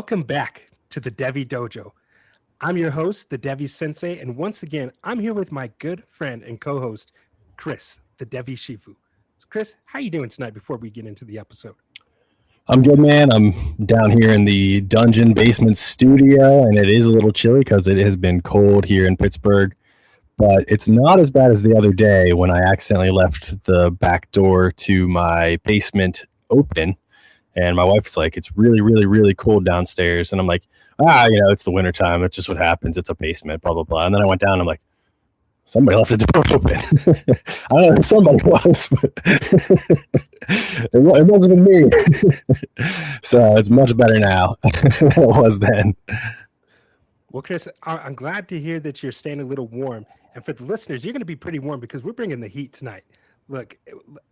Welcome back to the Devy Dojo. I'm your host, the Devy Sensei, and once again, I'm here with my good friend and co-host, Chris, the Devy Shifu. So Chris, how you doing tonight before we get into the episode? I'm good, man. I'm down here in the dungeon basement studio, and it is a little chilly because it has been cold here in Pittsburgh. But it's not as bad as the other day when I accidentally left the back door to my basement open. And my wife's like, it's really, really, really cold downstairs. And I'm like, it's the wintertime. It's just what happens. It's a basement, blah, blah, blah. And then I went down and I'm like, somebody left the door open. I don't know who somebody was, but it wasn't me. So it's much better now than it was then. Well, Chris, I'm glad to hear that you're staying a little warm. And for the listeners, you're going to be pretty warm because we're bringing the heat tonight. Look,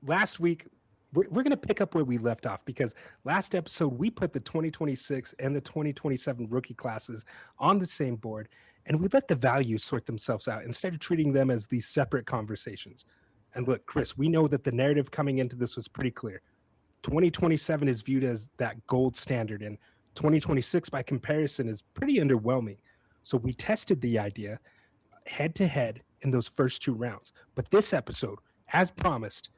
last week, we're going to pick up where we left off because last episode, we put the 2026 and the 2027 rookie classes on the same board, and we let the values sort themselves out instead of treating them as these separate conversations. And look, Chris, we know that the narrative coming into this was pretty clear. 2027 is viewed as that gold standard, and 2026, by comparison, is pretty underwhelming. So we tested the idea head-to-head in those first two rounds. But this episode, as promised,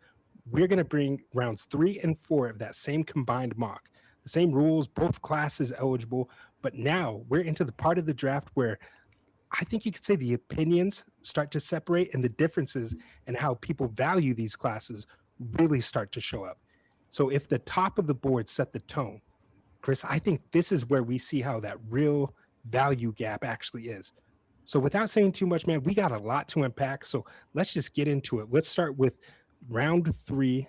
we're going to bring rounds 3 and 4 of that same combined mock. The same rules, both classes eligible, but now we're into the part of the draft where I think you could say the opinions start to separate and the differences in how people value these classes really start to show up. So if the top of the board set the tone, Chris, I think this is where we see how that real value gap actually is. So without saying too much, man, we got a lot to unpack. So let's just get into it. Let's start with round 3,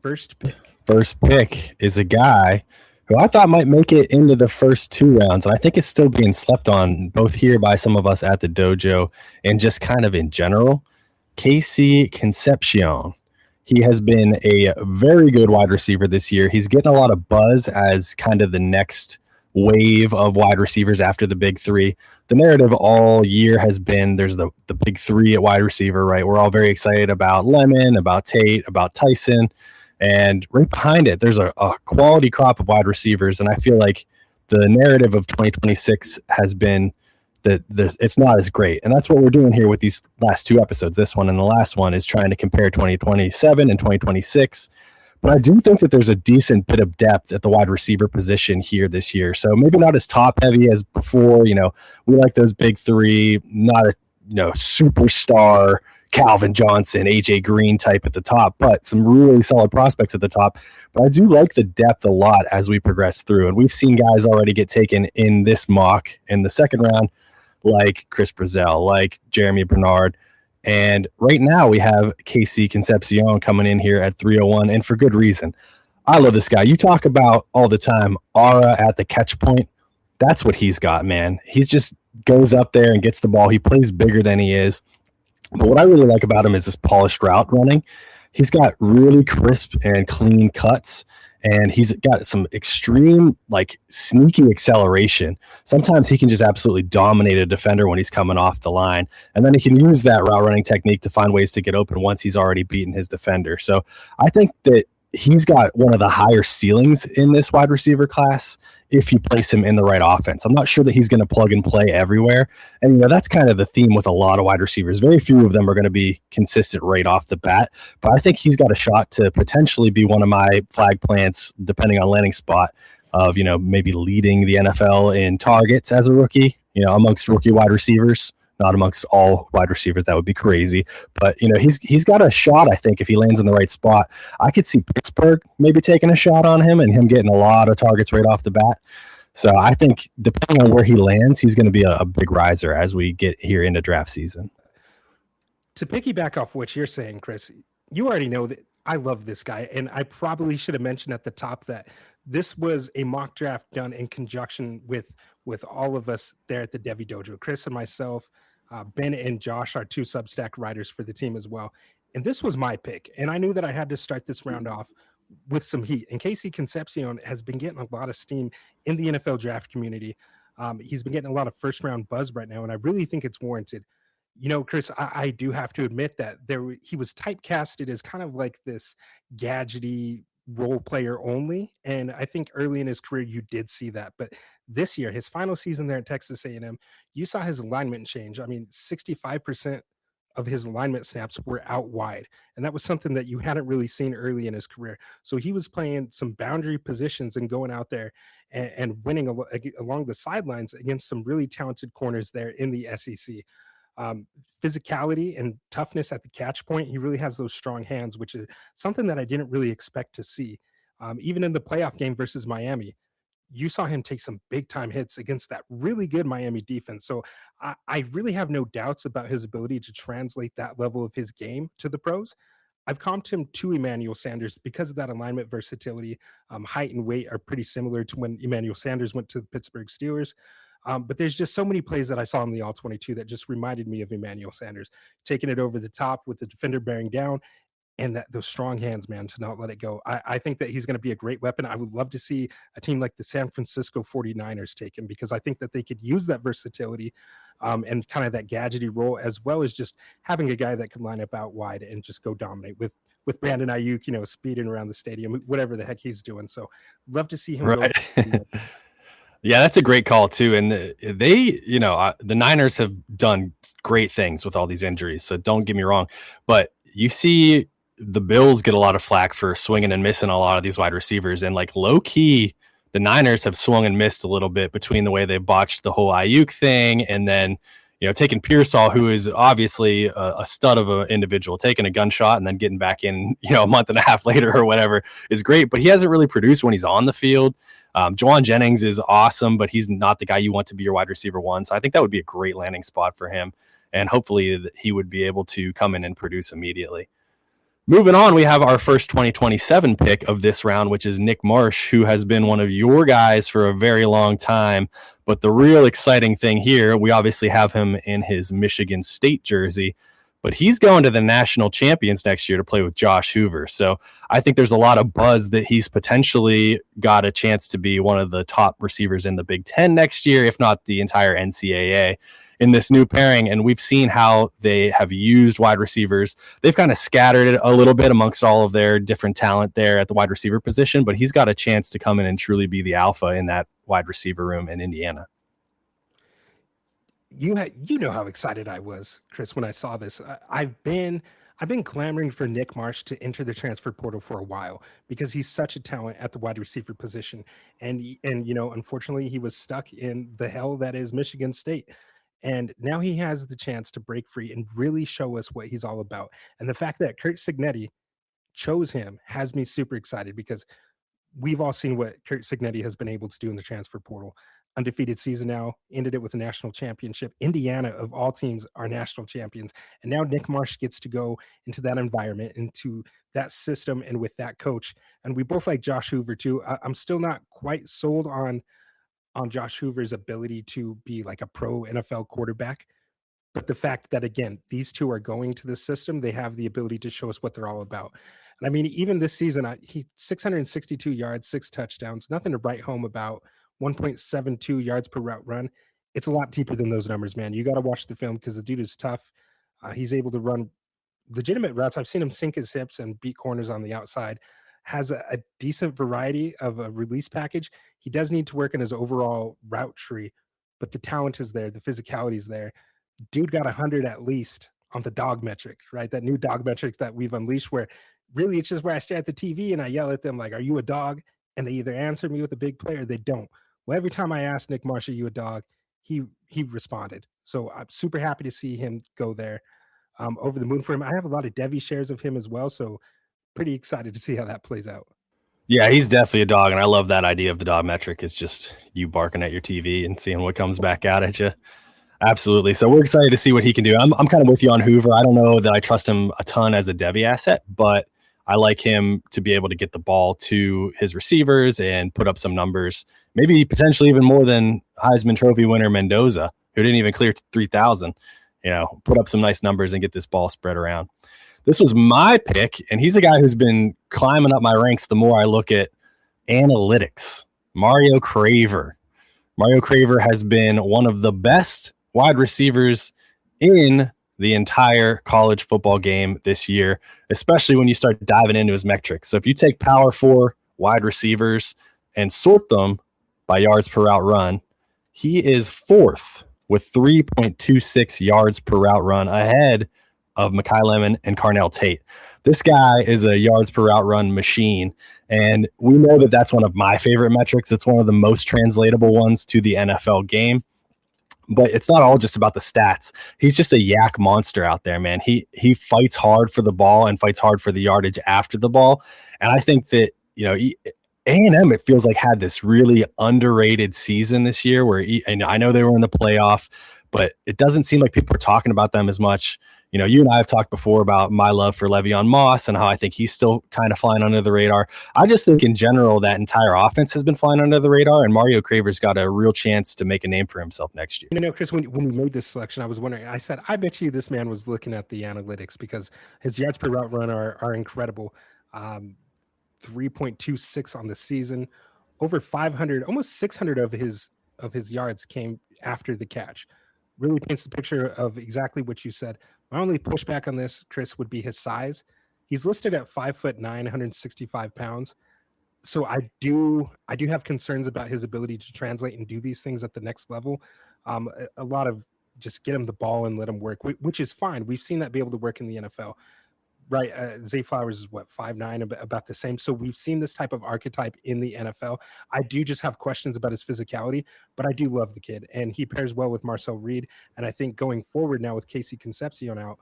first pick. First pick is a guy who I thought might make it into the first 2 rounds. And I think it's still being slept on both here by some of us at the dojo and just kind of in general. KC Concepcion. He has been a very good wide receiver this year. He's getting a lot of buzz as kind of the next wave of wide receivers after the big 3. The narrative all year has been there's the big 3 at wide receiver, right? We're all very excited about Lemon, about Tate, about Tyson. And right behind it, there's a quality crop of wide receivers. And I feel like the narrative of 2026 has been that it's not as great. And that's what we're doing here with these last 2 episodes. This one and the last one is trying to compare 2027 and 2026. But I do think that there's a decent bit of depth at the wide receiver position here this year. So maybe not as top heavy as before. We like those big 3, not a superstar Calvin Johnson, AJ Green type at the top, but some really solid prospects at the top. But I do like the depth a lot as we progress through. And we've seen guys already get taken in this mock in the second round, like Chris Brazzell, like Jeremy Bernard. And right now we have KC Concepcion coming in here at 301, and for good reason. I love this guy. You talk about all the time, aura at the catch point. That's what he's got, man. He just goes up there and gets the ball. He plays bigger than he is. But what I really like about him is this polished route running. He's got really crisp and clean cuts, and he's got some extreme, sneaky acceleration. Sometimes he can just absolutely dominate a defender when he's coming off the line, and then he can use that route running technique to find ways to get open once he's already beaten his defender. So I think that he's got one of the higher ceilings in this wide receiver class if you place him in the right offense. I'm not sure that he's going to plug and play everywhere. And that's kind of the theme with a lot of wide receivers. Very few of them are going to be consistent right off the bat. But I think he's got a shot to potentially be one of my flag plants, depending on landing spot, of maybe leading the NFL in targets as a rookie, amongst rookie wide receivers. Not amongst all wide receivers. That would be crazy. But, he's got a shot, I think, if he lands in the right spot. I could see Pittsburgh maybe taking a shot on him and him getting a lot of targets right off the bat. So I think depending on where he lands, he's going to be a big riser as we get here into draft season. To piggyback off what you're saying, Chris, you already know that I love this guy. And I probably should have mentioned at the top that this was a mock draft done in conjunction with all of us there at the Devy Dojo. Chris and myself, Ben and Josh are 2 Substack writers for the team as well. And this was my pick. And I knew that I had to start this round off with some heat. And KC Concepcion has been getting a lot of steam in the NFL draft community. He's been getting a lot of first round buzz right now. And I really think it's warranted. Chris, I do have to admit that he was typecasted as kind of like this gadgety role player only. And I think early in his career, you did see that. But this year, his final season there at Texas A&M, you saw his alignment change. I mean, 65% of his alignment snaps were out wide. And that was something that you hadn't really seen early in his career. So he was playing some boundary positions and going out there and winning along the sidelines against some really talented corners there in the SEC. Physicality and toughness at the catch point. He really has those strong hands, which is something that I didn't really expect to see. Even in the playoff game versus Miami, you saw him take some big time hits against that really good Miami defense. So I really have no doubts about his ability to translate that level of his game to the pros. I've comped him to Emmanuel Sanders because of that alignment versatility. Height and weight are pretty similar to when Emmanuel Sanders went to the Pittsburgh Steelers. But there's just so many plays that I saw in the All-22 that just reminded me of Emmanuel Sanders, taking it over the top with the defender bearing down and that those strong hands, man, to not let it go. I think that he's going to be a great weapon. I would love to see a team like the San Francisco 49ers take him because I think that they could use that versatility and kind of that gadgety role, as well as just having a guy that can line up out wide and just go dominate with Brandon Ayuk, speeding around the stadium, whatever the heck he's doing. So love to see him Right. go. Yeah, that's a great call too. And they, the Niners have done great things with all these injuries. So don't get me wrong, but you see the Bills get a lot of flack for swinging and missing a lot of these wide receivers, and like low key, the Niners have swung and missed a little bit between the way they botched the whole Ayuk thing, and then taking Pearsall, who is obviously a stud of an individual, taking a gunshot and then getting back in, a month and a half later or whatever is great, but he hasn't really produced when he's on the field. Juwan Jennings is awesome, but he's not the guy you want to be your wide receiver one. So I think that would be a great landing spot for him, and hopefully he would be able to come in and produce immediately. Moving on, we have our first 2027 pick of this round, which is Nick Marsh, who has been one of your guys for a very long time. But the real exciting thing here, we obviously have him in his Michigan State jersey, but he's going to the national champions next year to play with Josh Hoover. So I think there's a lot of buzz that he's potentially got a chance to be one of the top receivers in the Big Ten next year, if not the entire NCAA, in this new pairing. And we've seen how they have used wide receivers. They've kind of scattered it a little bit amongst all of their different talent there at the wide receiver position, but he's got a chance to come in and truly be the alpha in that wide receiver room in Indiana. You know how excited I was, Chris, when I saw this. I've been clamoring for Nick Marsh to enter the transfer portal for a while because he's such a talent at the wide receiver position. And unfortunately, he was stuck in the hell that is Michigan State. And now he has the chance to break free and really show us what he's all about. And the fact that Curt Cignetti chose him has me super excited because we've all seen what Curt Cignetti has been able to do in the transfer portal. Undefeated season now, ended it with a national championship. Indiana, of all teams, are national champions. And now Nick Marsh gets to go into that environment, into that system, and with that coach. And we both like Josh Hoover, too. I'm still not quite sold on Josh Hoover's ability to be like a pro NFL quarterback. But the fact that, again, these two are going to the system, they have the ability to show us what they're all about. And I mean, even this season, he 662 yards, 6 touchdowns, nothing to write home about, 1.72 yards per route run. It's a lot deeper than those numbers, man. You got to watch the film because the dude is tough. He's able to run legitimate routes. I've seen him sink his hips and beat corners on the outside. Has a decent variety of a release package. He does need to work in his overall route tree, but the talent is there. The physicality is there. Dude got 100 at least on the dog metric, right? That new dog metrics that we've unleashed, where really it's just where I stare at the TV and I yell at them like, "Are you a dog?" And they either answer me with a big play or they don't. Well, every time I asked Nick Marsh, "Are you a dog?" he responded. So I'm super happy to see him go there. Over the moon for him. I have a lot of Devy shares of him as well, so pretty excited to see how that plays out. Yeah, he's definitely a dog, and I love that idea of the dog metric. It's just you barking at your TV and seeing what comes back out at you. Absolutely. So we're excited to see what he can do. I'm kind of with you on Hoover. I don't know that I trust him a ton as a Devy asset, but I like him to be able to get the ball to his receivers and put up some numbers, maybe potentially even more than Heisman Trophy winner Mendoza, who didn't even clear 3,000, put up some nice numbers and get this ball spread around. This was my pick, and he's a guy who's been climbing up my ranks the more I look at analytics. Mario Craver. Mario Craver has been one of the best wide receivers in the entire college football game this year, especially when you start diving into his metrics. So if you take Power 4 wide receivers and sort them by yards per route run. He is fourth with 3.26 yards per route run, ahead of Mekhi Lemon and Carnell Tate. This guy is a yards per route run machine, and we know that that's one of my favorite metrics. It's one of the most translatable ones to the NFL game. But it's not all just about the stats. He's just a yak monster out there, man. He fights hard for the ball and fights hard for the yardage after the ball. And I think that, A&M, it feels like, had this really underrated season this year where and I know they were in the playoff, but it doesn't seem like people are talking about them as much. You and I have talked before about my love for Le'Veon Moss and how I think he's still kind of flying under the radar. I just think in general that entire offense has been flying under the radar, and Mario Craver's got a real chance to make a name for himself next year. Chris, when we made this selection, I was wondering, I said, I bet you this man was looking at the analytics because his yards per route run are incredible. 3.26 on the season, over 500, almost 600 of his yards came after the catch. Really paints the picture of exactly what you said. My only pushback on this, Chris, would be his size. He's listed at 5'9", 165 pounds. So I do have concerns about his ability to translate and do these things at the next level. A lot of just get him the ball and let him work, which is fine. We've seen that be able to work in the NFL. Right, Zay Flowers is 5'9", about the same. So we've seen this type of archetype in the NFL. I do just have questions about his physicality, but I do love the kid, and he pairs well with Marcel Reed. And I think going forward now with Casey Concepcion out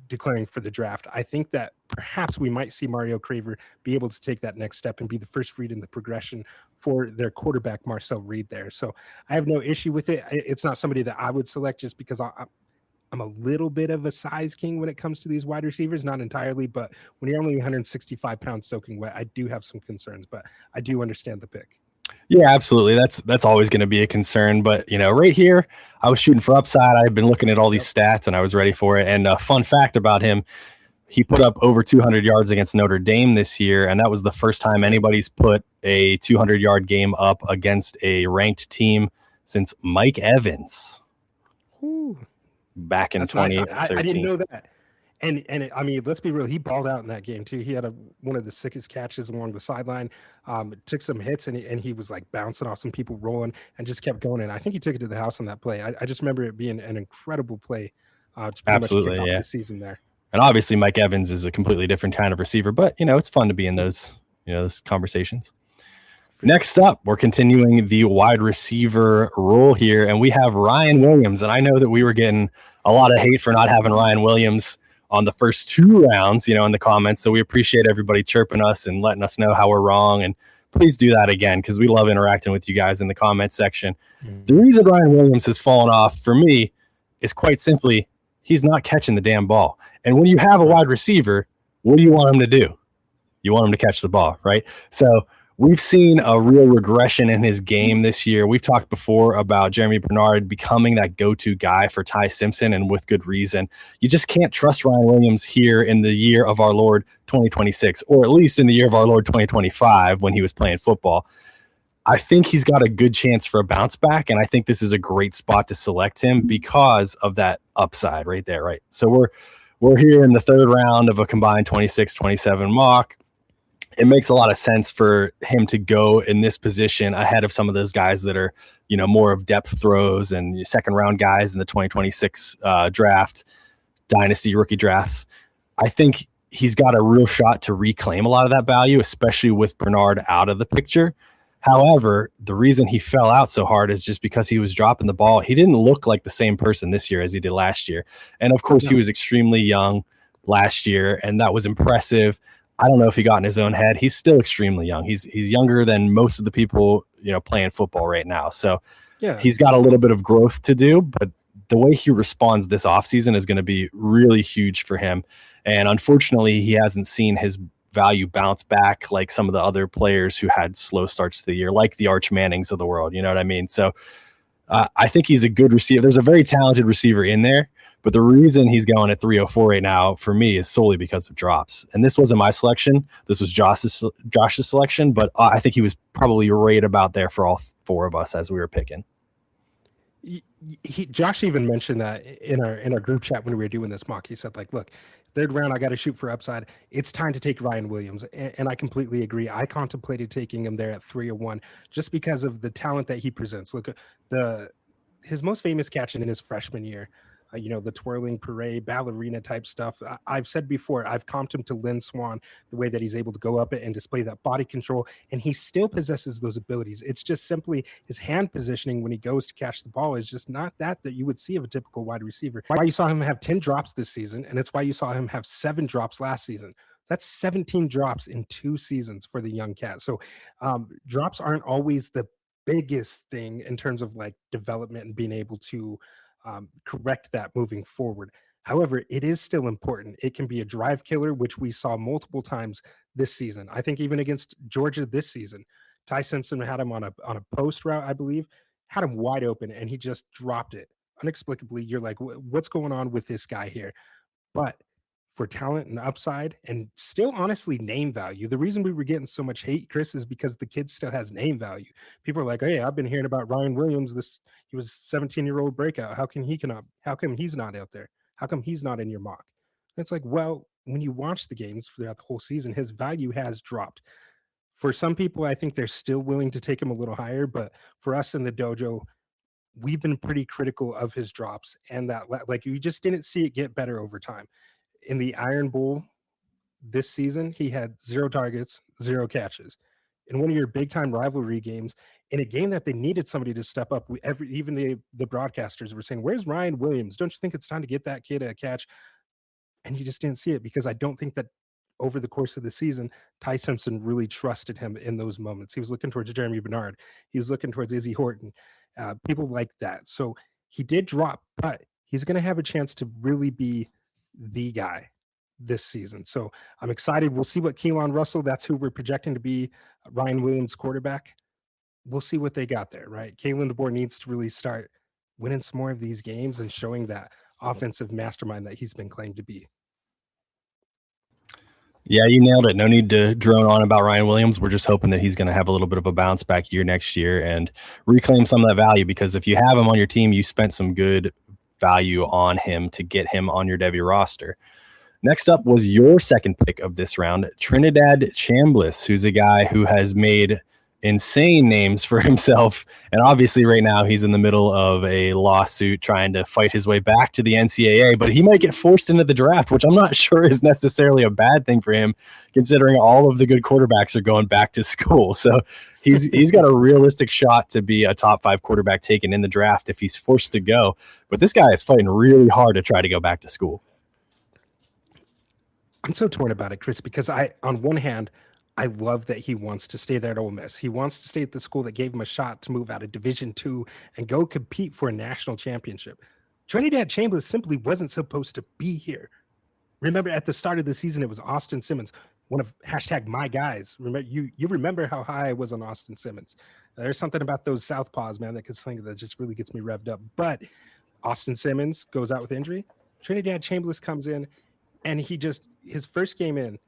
declaring for the draft, I think that perhaps we might see Mario Craver be able to take that next step and be the first read in the progression for their quarterback, Marcel Reed there. So I have no issue with it. It's not somebody that I would select just because I'm a little bit of a size king when it comes to these wide receivers, not entirely, but when you're only 165 pounds soaking wet, I do have some concerns, but I do understand the pick. Yeah, absolutely. That's always going to be a concern. But, right here, I was shooting for upside. I've been looking at all these stats and I was ready for it. And a fun fact about him, he put up over 200 yards against Notre Dame this year. And that was the first time anybody's put a 200-yard game up against a ranked team since Mike Evans. Ooh. Back in 2013. Nice. I didn't know that. And I mean, let's be real. He balled out in that game too. He had one of the sickest catches along the sideline. Took some hits and he was like bouncing off some people, rolling, and just kept going. And I think he took it to the house on that play. I just remember it being an incredible play. To Absolutely, much kick off yeah. the season there. And obviously, Mike Evans is a completely different kind of receiver. But it's fun to be in those those conversations. Next up, we're continuing the wide receiver role here, and we have Ryan Williams. And I know that we were getting a lot of hate for not having Ryan Williams on the first two rounds, in the comments. So we appreciate everybody chirping us and letting us know how we're wrong. And please do that again, because we love interacting with you guys in the comment section. The reason Ryan Williams has fallen off for me is quite simply, he's not catching the damn ball. And when you have a wide receiver, what do you want him to do? You want him to catch the ball, right? So we've seen a real regression in his game this year. We've talked before about Jeremy Bernard becoming that go-to guy for Ty Simpson, and with good reason. You just can't trust Ryan Williams here in the year of our Lord 2026, or at least in the year of our Lord 2025 when he was playing football. I think he's got a good chance for a bounce back, and I think this is a great spot to select him because of that upside right there, right? So we're here in the third round of a combined 26-27 mock. It makes a lot of sense for him to go in this position ahead of some of those guys that are, more of depth throws and second round guys in the 2026 draft, Dynasty rookie drafts. I think he's got a real shot to reclaim a lot of that value, especially with Bernard out of the picture. However, the reason he fell out so hard is just because he was dropping the ball. He didn't look like the same person this year as he did last year. And of course, he was extremely young last year, and that was impressive. I don't know if he got in his own head. He's still extremely young. He's younger than most of the people, playing football right now. So he's got a little bit of growth to do, but the way he responds this offseason is going to be really huge for him. And unfortunately, he hasn't seen his value bounce back like some of the other players who had slow starts to the year, like the Arch Mannings of the world. You know what I mean? So I think he's a good receiver. There's a very talented receiver in there, but the reason he's going at 304 right now for me is solely because of drops. And this wasn't my selection. This was Josh's selection, but I think he was probably right about there for all four of us as we were picking. Josh even mentioned that in our group chat when we were doing this mock. He said, look, third round, I got to shoot for upside. It's time to take Ryan Williams. And I completely agree. I contemplated taking him there at 301 just because of the talent that he presents. Look, his most famous catch in his freshman year, the twirling parade, ballerina type stuff. I've said before, I've comped him to Lynn Swan, the way that he's able to go up and display that body control, and he still possesses those abilities. It's just simply his hand positioning when he goes to catch the ball is just not that you would see of a typical wide receiver. Why you saw him have 10 drops this season, and it's why you saw him have 7 drops last season. That's 17 drops in 2 seasons for the young cat. So drops aren't always the biggest thing in terms of like development and being able to correct that moving forward. However, it is still important. It can be a drive killer, which we saw multiple times this season. I think even against Georgia this season, Ty Simpson had him on a post route, I believe, had him wide open, and he just dropped it inexplicably. You're like, what's going on with this guy here? But for talent and upside and still honestly name value. The reason we were getting so much hate, Chris, is because the kid still has name value. People are like, hey, I've been hearing about Ryan Williams. He was 17-year-old breakout. How come he's not out there? How come he's not in your mock? And it's like, well, when you watch the games throughout the whole season, his value has dropped. For some people, I think they're still willing to take him a little higher, but for us in the dojo, we've been pretty critical of his drops and that like you just didn't see it get better over time. In the Iron Bowl this season, he had 0 targets, 0 catches. In one of your big time rivalry games, in a game that they needed somebody to step up, even the broadcasters were saying, "Where's Ryan Williams? Don't you think it's time to get that kid a catch?" And you just didn't see it because I don't think that over the course of the season, Ty Simpson really trusted him in those moments. He was looking towards Jeremy Bernard. He was looking towards Izzy Horton, people like that. So he did drop, but he's going to have a chance to really be the guy this season. So I'm excited. We'll see what Keelan Russell, that's who we're projecting to be Ryan Williams' quarterback. We'll see what they got there, right? Kalen DeBoer needs to really start winning some more of these games and showing that offensive mastermind that he's been claimed to be. Yeah, you nailed it. No need to drone on about Ryan Williams. We're just hoping that he's going to have a little bit of a bounce back year next year and reclaim some of that value, because if you have him on your team, you spent some good value on him to get him on your Devy roster. Next up was your second pick of this round, Trinidad Chambliss, who's a guy who has made insane names for himself. And obviously right now he's in the middle of a lawsuit trying to fight his way back to the NCAA, but he might get forced into the draft, which I'm not sure is necessarily a bad thing for him, considering all of the good quarterbacks are going back to school. So he's got a realistic shot to be a top 5 quarterback taken in the draft if he's forced to go. But this guy is fighting really hard to try to go back to school. I'm so torn about it, Chris, because on one hand, I love that he wants to stay there at Ole Miss. He wants to stay at the school that gave him a shot to move out of Division II and go compete for a national championship. Trinidad Chambliss simply wasn't supposed to be here. Remember, at the start of the season, it was Austin Simmons, one of #my guys. Remember, you remember how high I was on Austin Simmons. There's something about those southpaws, man, that just really gets me revved up. But Austin Simmons goes out with injury. Trinidad Chambliss comes in, and his first game in,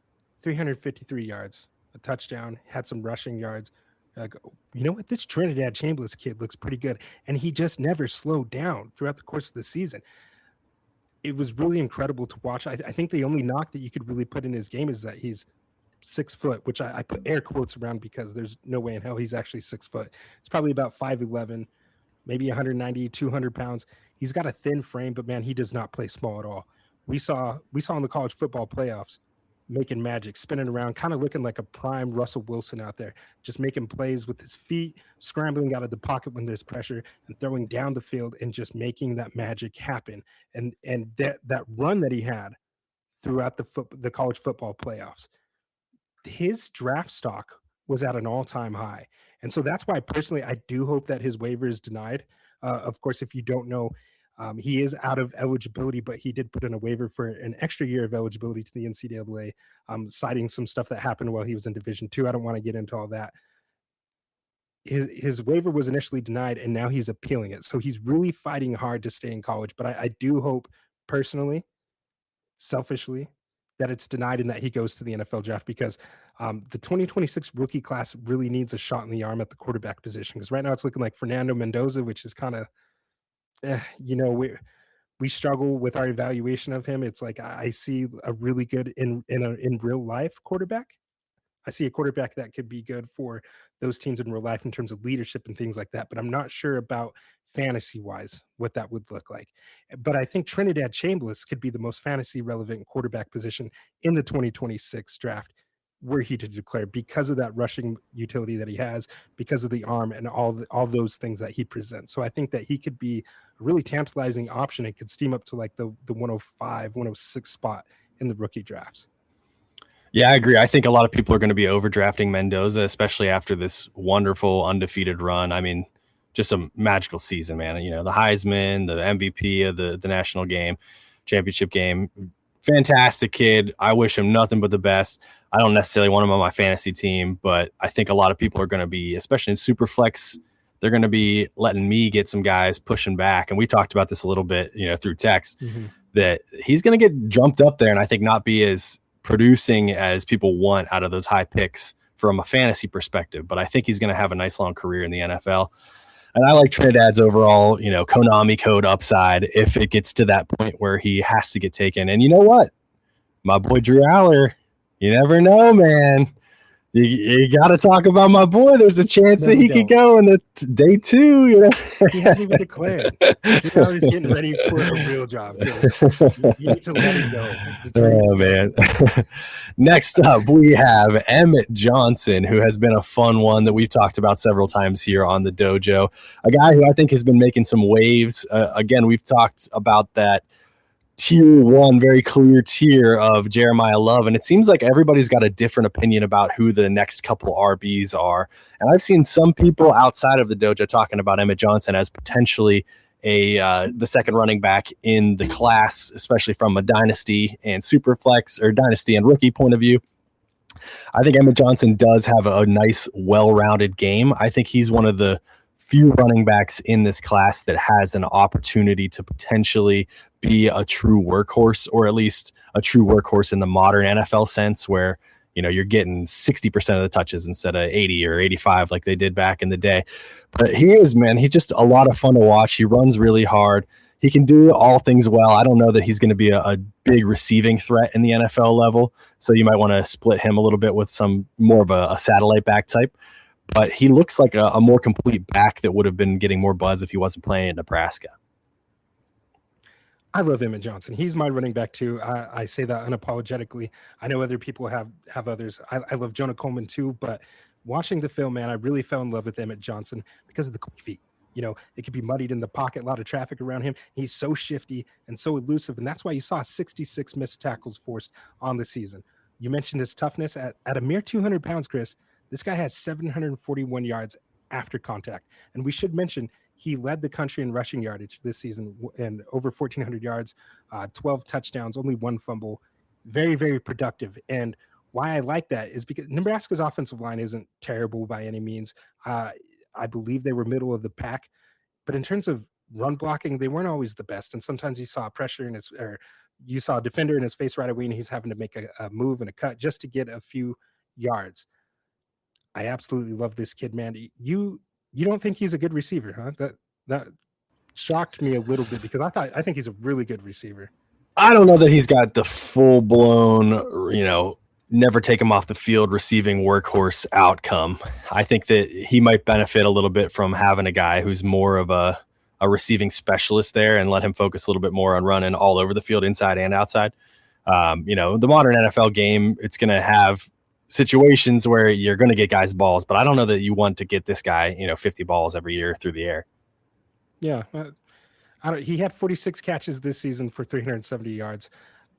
353 yards, a touchdown, had some rushing yards. Like, you know what? This Trinidad Chambliss kid looks pretty good. And he just never slowed down throughout the course of the season. It was really incredible to watch. I think the only knock that you could really put in his game is that he's 6 foot, which I put air quotes around because there's no way in hell he's actually 6 foot. It's probably about 5'11", maybe 190, 200 pounds. He's got a thin frame, but man, he does not play small at all. We saw in the college football playoffs, making magic, spinning around, kind of looking like a prime Russell Wilson out there, just making plays with his feet, scrambling out of the pocket when there's pressure, and throwing down the field and just making that magic happen. And that run that he had throughout the college football playoffs, his draft stock was at an all-time high. And so that's why personally I do hope that his waiver is denied. Of course, if you don't know, he is out of eligibility, but he did put in a waiver for an extra year of eligibility to the NCAA, citing some stuff that happened while he was in Division II. I don't want to get into all that. His waiver was initially denied, and now he's appealing it. So he's really fighting hard to stay in college. But I do hope personally, selfishly, that it's denied and that he goes to the NFL draft, because the 2026 rookie class really needs a shot in the arm at the quarterback position. Because right now it's looking like Fernando Mendoza, which is kind of, we we struggle with our evaluation of him. It's like I see a really good in real life quarterback. I see a quarterback that could be good for those teams in real life in terms of leadership and things like that. But I'm not sure about fantasy wise what that would look like. But I think Trinidad Chambliss could be the most fantasy relevant quarterback position in the 2026 draft were he to declare because of that rushing utility that he has, because of the arm and all those things that he presents. So I think that he could be a really tantalizing option. It could steam up to like the 105, 106 spot in the rookie drafts. Yeah, I agree. I think a lot of people are going to be overdrafting Mendoza, especially after this wonderful undefeated run. I mean, just a magical season, man. You know, the Heisman, the MVP of the national game, championship game. Fantastic kid. I wish him nothing but the best. I don't necessarily want him on my fantasy team, but I think a lot of people are going to be, especially in Superflex, they're going to be letting me get some guys pushing back. And we talked about this a little bit, you know, through text, that he's going to get jumped up there and I think not be as producing as people want out of those high picks from a fantasy perspective. But I think he's going to have a nice long career in the NFL. And I like Trinidad's overall, you know, Konami code upside if it gets to that point where he has to get taken. And you know what? My boy Drew Aller, you never know, man. You got to talk about my boy. There's a chance that he could go in the day 2. You know, he hasn't even declared. Drew Aller's getting ready for a real job. You need to let him go. Oh man! Next up, we have Emmett Johnson, who has been a fun one that we've talked about several times here on the dojo. A guy who I think has been making some waves. Again, we've talked about that tier 1, very clear tier of Jeremiah Love, and it seems like everybody's got a different opinion about who the next couple RBs are. And I've seen some people outside of the dojo talking about Emmett Johnson as potentially the second running back in the class, especially from a dynasty and superflex or dynasty and rookie point of view. I think Emmett Johnson does have a nice, well-rounded game. I think he's one of the few running backs in this class that has an opportunity to potentially be a true workhorse, or at least a true workhorse in the modern NFL sense, where, you know, you're getting 60% of the touches instead of 80 or 85 like they did back in the day. But he is, man, he's just a lot of fun to watch. He runs really hard. He can do all things well. I don't know that he's going to be a big receiving threat in the NFL level, so you might want to split him a little bit with some more of a satellite back type. But he looks like a more complete back that would have been getting more buzz if he wasn't playing in Nebraska. I love Emmett Johnson. He's my running back too. I say that unapologetically. I know other people have others. I love Jonah Coleman too, but watching the film, man, I really fell in love with Emmett Johnson because of the quick feet. You know, it could be muddied in the pocket, a lot of traffic around him. He's so shifty and so elusive, and that's why you saw 66 missed tackles forced on the season. You mentioned his toughness at a mere 200 pounds, Chris. This guy has 741 yards after contact. And we should mention he led the country in rushing yardage this season and over 1,400 yards, 12 touchdowns, only 1 fumble. Very, very productive. And why I like that is because Nebraska's offensive line isn't terrible by any means. I believe they were middle of the pack. But in terms of run blocking, they weren't always the best. And sometimes you saw pressure in you saw a defender in his face right away, and he's having to make a move and a cut just to get a few yards. I absolutely love this kid, man. You don't think he's a good receiver, huh? That shocked me a little bit because I think he's a really good receiver. I don't know that he's got the full blown, you know, never take him off the field receiving workhorse outcome. I think that he might benefit a little bit from having a guy who's more of a receiving specialist there and let him focus a little bit more on running all over the field, inside and outside. You know, the modern NFL game, it's going to have situations where you're going to get guys balls, but I don't know that you want to get this guy, you know, 50 balls every year through the air. Yeah. He had 46 catches this season for 370 yards.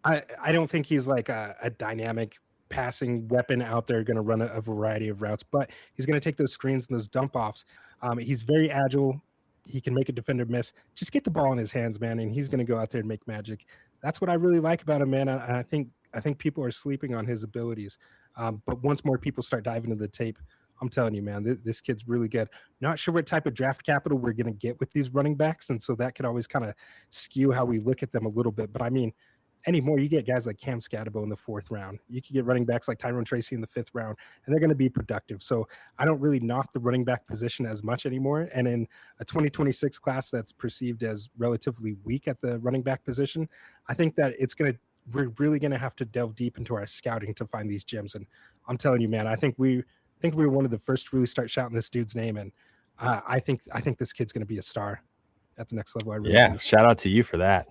I don't think he's like a dynamic passing weapon out there going to run a variety of routes, but he's going to take those screens and those dump offs. He's very agile. He can make a defender miss. Just get the ball in his hands, man, and he's going to go out there and make magic. That's what I really like about him, man. I think people are sleeping on his abilities. But once more people start diving into the tape, I'm telling you, man, this kid's really good. Not sure what type of draft capital we're going to get with these running backs, and so that could always kind of skew how we look at them a little bit. But I mean, anymore, you get guys like Cam Scatabo in the 4th round. You can get running backs like Tyrone Tracy in the 5th round, and they're going to be productive. So I don't really knock the running back position as much anymore. And in a 2026 class that's perceived as relatively weak at the running back position, I think that we're really going to have to delve deep into our scouting to find these gems. And I'm telling you, man, I think we were one of the first to really start shouting this dude's name. And I think this kid's going to be a star at the next level. I really do. Shout out to you for that.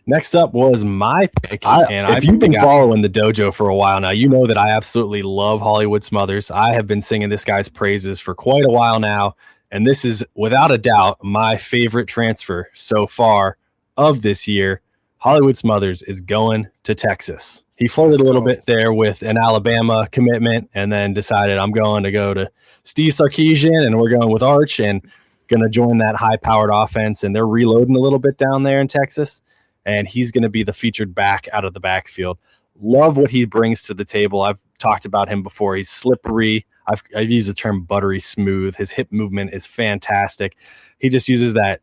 Next up was my pick. If you've been following the dojo for a while now, you know that I absolutely love Hollywood Smothers. I have been singing this guy's praises for quite a while now, and this is without a doubt my favorite transfer so far of this year. Hollywood Smothers is going to Texas. He flirted a little bit there with an Alabama commitment and then decided I'm going to go to Steve Sarkisian, and we're going with Arch and going to join that high-powered offense, and they're reloading a little bit down there in Texas. And he's going to be the featured back out of the backfield. Love what he brings to the table. I've talked about him before. He's slippery. I've used the term buttery smooth. His hip movement is fantastic. He just uses that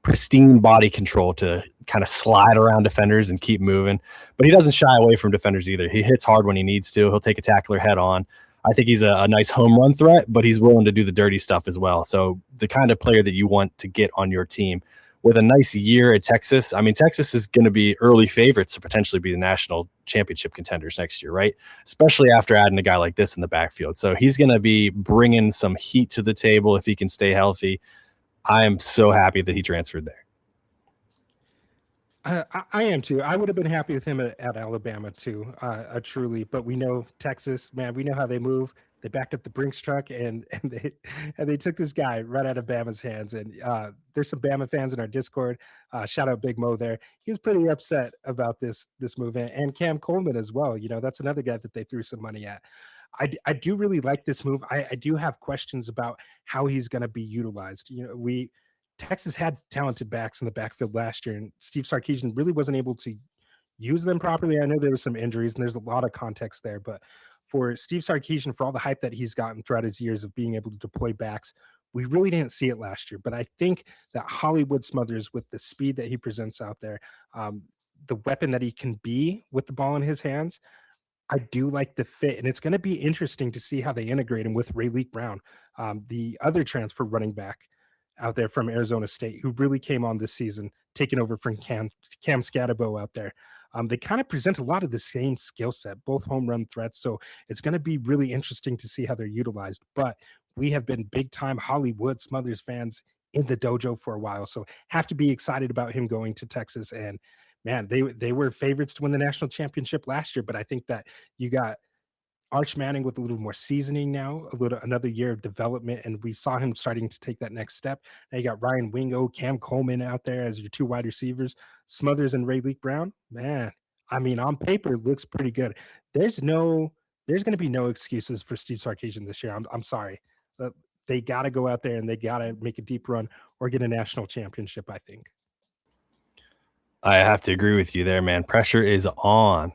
pristine body control to kind of slide around defenders and keep moving. But he doesn't shy away from defenders either. He hits hard when he needs to. He'll take a tackler head on. I think he's a nice home run threat, but he's willing to do the dirty stuff as well. So the kind of player that you want to get on your team. With a nice year at Texas, I mean, Texas is going to be early favorites to potentially be the national championship contenders next year, right? Especially after adding a guy like this in the backfield. So he's going to be bringing some heat to the table if he can stay healthy. I am so happy that he transferred there. I am too. I would have been happy with him at Alabama too, truly. But we know Texas, man. We know how they move. They backed up the Brinks truck and they took this guy right out of Bama's hands. And there's some Bama fans in our Discord. Shout out Big Mo there. He was pretty upset about this move, and Cam Coleman as well. You know, that's another guy that they threw some money at. I do really like this move. I do have questions about how he's going to be utilized. You know, Texas had talented backs in the backfield last year, and Steve Sarkisian really wasn't able to use them properly. I know there was some injuries, and there's a lot of context there, but for Steve Sarkisian, for all the hype that he's gotten throughout his years of being able to deploy backs, we really didn't see it last year. But I think that Hollywood Smothers, with the speed that he presents out there, the weapon that he can be with the ball in his hands, I do like the fit, and it's going to be interesting to see how they integrate him with Rayleigh Brown, the other transfer running back out there from Arizona State, who really came on this season, taking over from Cam Scatabo out there. They kind of present a lot of the same skill set, both home run threats. So it's going to be really interesting to see how they're utilized. But we have been big time Hollywood Smothers fans in the dojo for a while. So have to be excited about him going to Texas. And man, they were favorites to win the national championship last year. But I think that you got Arch Manning with a little more seasoning now, another year of development, and we saw him starting to take that next step. Now you got Ryan Wingo, Cam Coleman out there as your two wide receivers, Smothers and Rayleigh Brown. Man, I mean, on paper, it looks pretty good. There's going to be no excuses for Steve Sarkisian this year. I'm sorry. They got to go out there and they got to make a deep run or get a national championship, I think. I have to agree with you there, man. Pressure is on.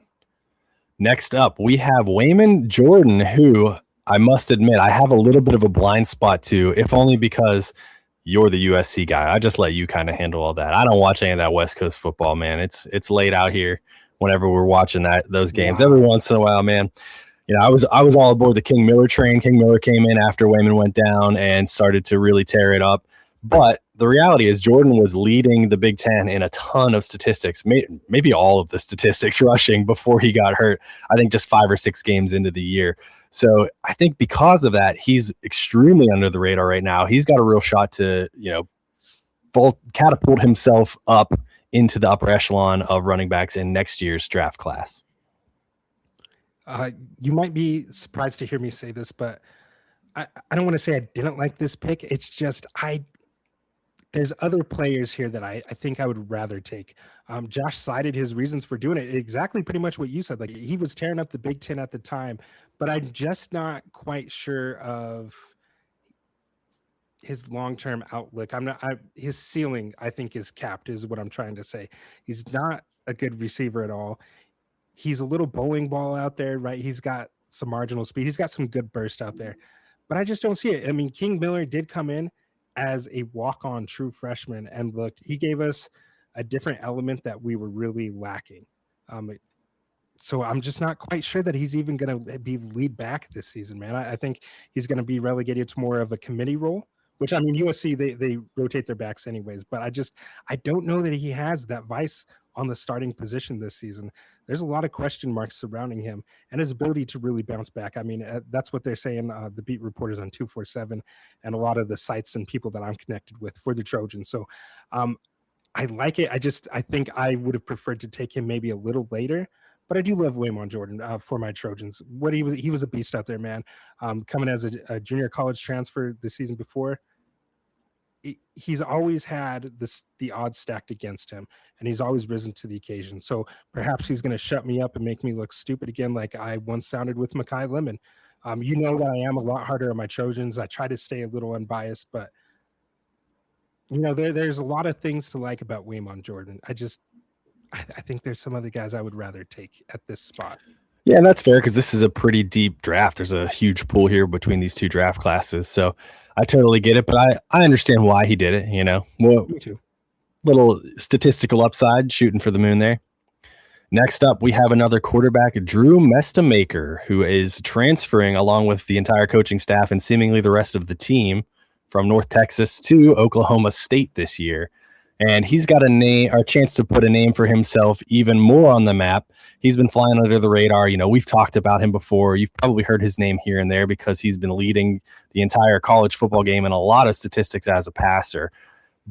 Next up, we have Wayman Jordan, who I must admit I have a little bit of a blind spot to, if only because you're the USC guy. I just let you kind of handle all that. I don't watch any of that West Coast football, man. It's late out here whenever we're watching those games. Wow. Every once in a while, man. You know, I was all aboard the King Miller train. King Miller came in after Wayman went down and started to really tear it up. But the reality is Jordan was leading the Big Ten in a ton of statistics, maybe all of the statistics rushing before he got hurt. I think just 5 or 6 games into the year. So I think because of that, he's extremely under the radar right now. He's got a real shot to, catapult himself up into the upper echelon of running backs in next year's draft class. You might be surprised to hear me say this, but I don't want to say I didn't like this pick. It's just there's other players here that I think I would rather take. Josh cited his reasons for doing it. Exactly pretty much what you said. Like, he was tearing up the Big Ten at the time, but I'm just not quite sure of his long-term outlook. His ceiling, I think, is capped, is what I'm trying to say. He's not a good receiver at all. He's a little bowling ball out there, right? He's got some marginal speed. He's got some good burst out there, but I just don't see it. I mean, King Miller did come in as a walk-on true freshman, and look, he gave us a different element that we were really lacking. So I'm just not quite sure that he's even going to be lead back this season, man. I think he's going to be relegated to more of a committee role, which, I mean, USC, they rotate their backs anyways, but I don't know that he has that vice on the starting position this season. There's a lot of question marks surrounding him and his ability to really bounce back. I mean, that's what they're saying, the beat reporters on 247 and a lot of the sites and people that I'm connected with for the Trojans. So I like it. I think I would have preferred to take him maybe a little later, but I do love Waymon Jordan for my Trojans. He was a beast out there, man. Coming as a junior college transfer the season before, he's always had the odds stacked against him, and he's always risen to the occasion. So perhaps he's going to shut me up and make me look stupid again, like I once sounded with Mekhi Lemon. You know that I am a lot harder on my Trojans. I try to stay a little unbiased, but you know there's a lot of things to like about Waymon Jordan. I think there's some other guys I would rather take at this spot. Yeah, that's fair because this is a pretty deep draft. There's a huge pool here between these two draft classes. So I totally get it, but I understand why he did it, you know. Well, Me too. Little statistical upside, shooting for the moon there. Next up, we have another quarterback, Drew Mestamaker, who is transferring along with the entire coaching staff and seemingly the rest of the team from North Texas to Oklahoma State this year. And he's got a chance to put a name for himself even more on the map. He's been flying under the radar. You know, we've talked about him before. You've probably heard his name here and there because he's been leading the entire college football game in a lot of statistics as a passer.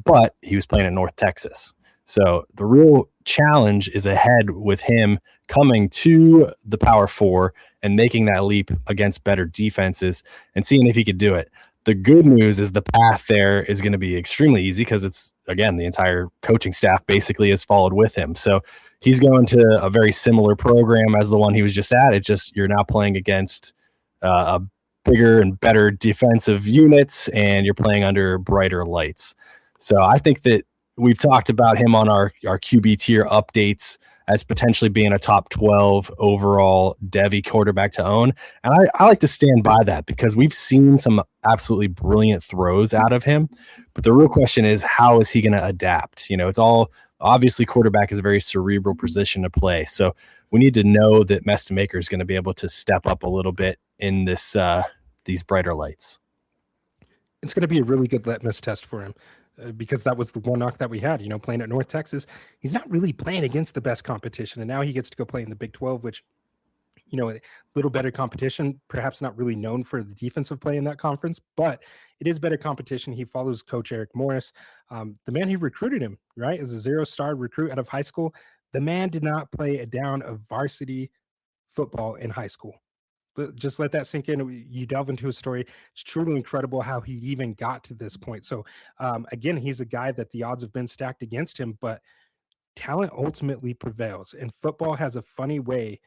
But he was playing in North Texas. So the real challenge is ahead with him coming to the Power Four and making that leap against better defenses and seeing if he could do it. The good news is the path there is going to be extremely easy because it's, again, the entire coaching staff basically has followed with him. So he's going to a very similar program as the one he was just at. It's just you're now playing against a bigger and better defensive units, and you're playing under brighter lights. So I think that we've talked about him on our QB tier updates as potentially being a top 12 overall Devy quarterback to own. And I like to stand by that because we've seen some absolutely brilliant throws out of him. But the real question is, how is he going to adapt? You know, it's all obviously quarterback is a very cerebral position to play. So we need to know that Mestamaker is going to be able to step up a little bit in this these brighter lights. It's going to be a really good litmus test for him. Because that was the one knock that we had, you know, playing at North Texas. He's not really playing against the best competition. And now he gets to go play in the Big 12, which, you know, a little better competition, perhaps not really known for the defensive play in that conference, but it is better competition. He follows Coach Eric Morris, the man who recruited him, right, as a 0-star recruit out of high school. The man did not play a down of varsity football in high school. Just let that sink in. You delve into his story. It's truly incredible how he even got to this point. So again, he's a guy that the odds have been stacked against him, but talent ultimately prevails. And football has a funny way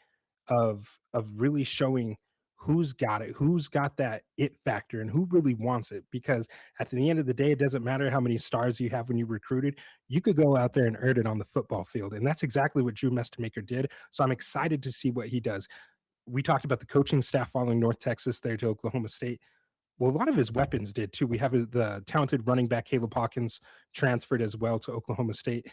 of really showing who's got it, who's got that it factor, and who really wants it. Because at the end of the day, it doesn't matter how many stars you have when you recruited. You could go out there and earn it on the football field. And that's exactly what Drew Mestamaker did. So I'm excited to see what he does. We talked about the coaching staff following North Texas there to Oklahoma State. Well, a lot of his weapons did too. We have the talented running back Caleb Hawkins transferred as well to Oklahoma State,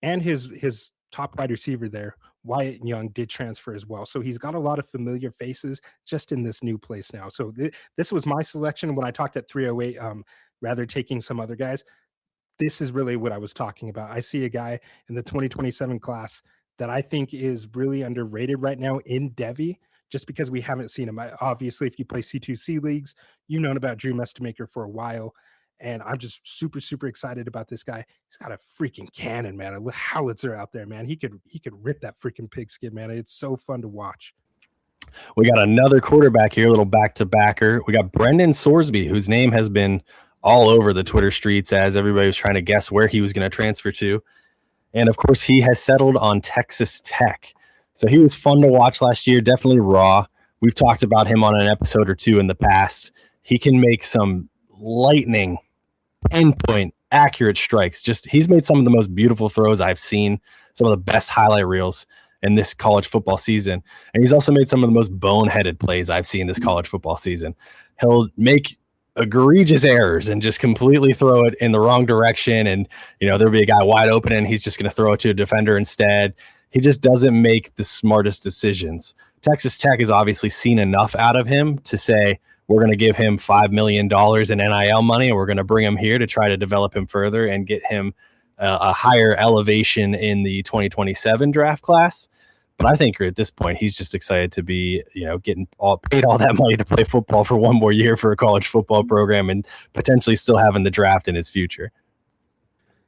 and his top wide receiver there, Wyatt Young, did transfer as well. So he's got a lot of familiar faces just in this new place now. So this was my selection when I talked at 308, rather taking some other guys. This is really what I was talking about. I see a guy in the 2027 class that I think is really underrated right now in Devy, just because we haven't seen him. Obviously, if you play C2C leagues, you've known about Drew Mestamaker for a while, and I'm just super, super excited about this guy. He's got a freaking cannon, man. A howitzer out there, man. He could rip that freaking pigskin, man. It's so fun to watch. We got another quarterback here, a little back-to-backer. We got Brendan Sorsby, whose name has been all over the Twitter streets as everybody was trying to guess where he was going to transfer to. And, of course, he has settled on Texas Tech. So he was fun to watch last year, definitely raw. We've talked about him on an episode or two in the past. He can make some lightning, pinpoint, accurate strikes. He's made some of the most beautiful throws I've seen, some of the best highlight reels in this college football season. And he's also made some of the most boneheaded plays I've seen this college football season. He'll make egregious errors and just completely throw it in the wrong direction. And, there'll be a guy wide open and he's just going to throw it to a defender instead. He just doesn't make the smartest decisions. Texas Tech has obviously seen enough out of him to say, we're going to give him $5 million in NIL money, and we're going to bring him here to try to develop him further and get him a higher elevation in the 2027 draft class. But I think at this point, he's just excited to be, getting paid all that money to play football for one more year for a college football program and potentially still having the draft in his future.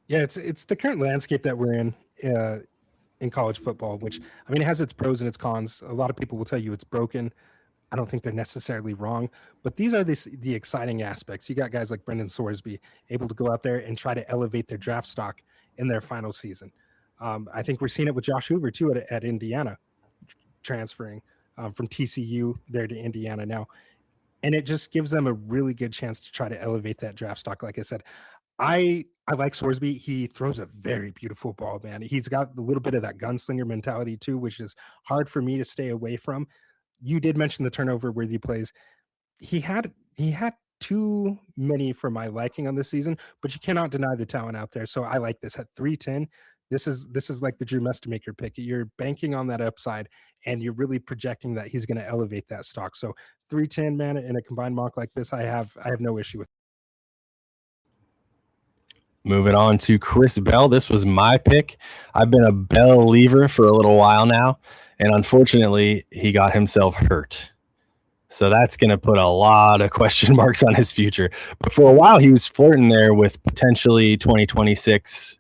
Yeah, it's the current landscape that we're in college football, which, I mean, it has its pros and its cons. A lot of people will tell you it's broken. I don't think they're necessarily wrong, but these are the exciting aspects. You got guys like Brendan Sorsby able to go out there and try to elevate their draft stock in their final season. I think we're seeing it with Josh Hoover too at Indiana, transferring from TCU there to Indiana now. And it just gives them a really good chance to try to elevate that draft stock. Like I said, I like Sorsby. He throws a very beautiful ball, man. He's got a little bit of that gunslinger mentality too, which is hard for me to stay away from. You did mention the turnover worthy plays. He had too many for my liking on this season, but you cannot deny the talent out there. So I like this at 310. This is like the Drew Mestamaker pick. You're banking on that upside, and you're really projecting that he's going to elevate that stock. So 310, man, in a combined mock like this, I have no issue with. Moving on to Chris Bell. This was my pick. I've been a Bell-liever for a little while now, and unfortunately, he got himself hurt. So that's going to put a lot of question marks on his future. But for a while, he was flirting there with potentially 2026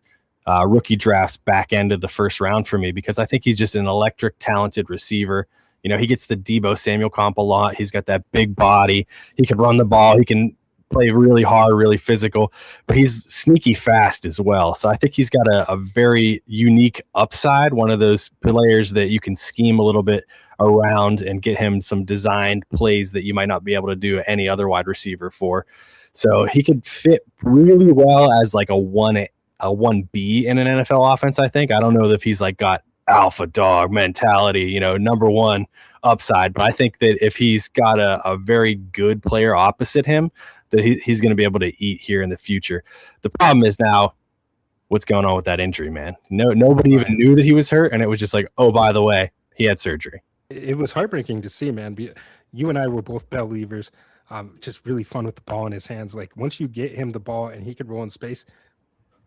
rookie drafts back end of the first round for me, because I think he's just an electric, talented receiver. He gets the Deebo Samuel comp a lot. He's got that big body. He can run the ball. He can play really hard, really physical, but he's sneaky fast as well. So I think he's got a very unique upside, one of those players that you can scheme a little bit around and get him some designed plays that you might not be able to do any other wide receiver for. So he could fit really well as like a 1B in an NFL offense, I think. I don't know if he's like got alpha dog mentality, number one upside, but I think that if he's got a very good player opposite him, that he's going to be able to eat here in the future. The problem is now what's going on with that injury, man. Nobody even knew that he was hurt, and it was just like, oh, by the way, he had surgery. It was heartbreaking to see, man. You and I were both Bell-lievers. Just really fun with the ball in his hands. Like, once you get him the ball and he could roll in space,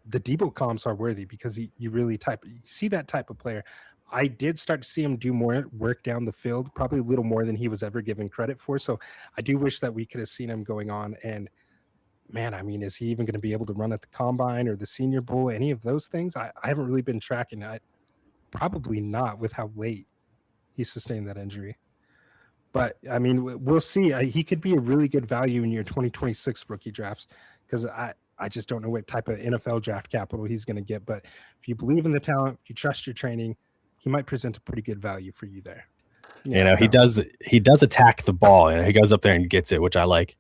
the Deebo comps are worthy, because you really see that type of player. I did start to see him do more work down the field, probably a little more than he was ever given credit for. So I do wish that we could have seen him going on. And man, I mean, is he even going to be able to run at the Combine or the Senior Bowl, any of those things? I haven't really been tracking it. Probably not, with how late he sustained that injury. But I mean, we'll see. He could be a really good value in your 2026 rookie drafts, because I just don't know what type of NFL draft capital he's going to get. But if you believe in the talent, if you trust your training, he might present a pretty good value for you there. He does attack the ball, and he goes up there and gets it, which I like.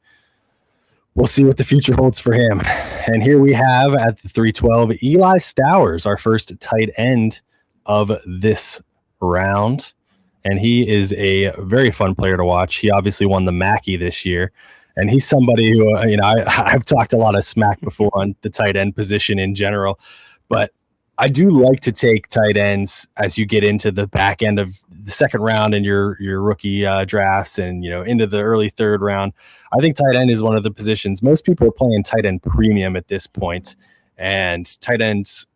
We'll see what the future holds for him. And here we have at the 312, Eli Stowers, our first tight end of this round. And he is a very fun player to watch. He obviously won the Mackey this year. And he's somebody who, I've talked a lot of smack before on the tight end position in general, but I do like to take tight ends as you get into the back end of the second round in your rookie drafts, and into the early third round. I think tight end is one of the positions most people are playing tight end premium at this point, and tight ends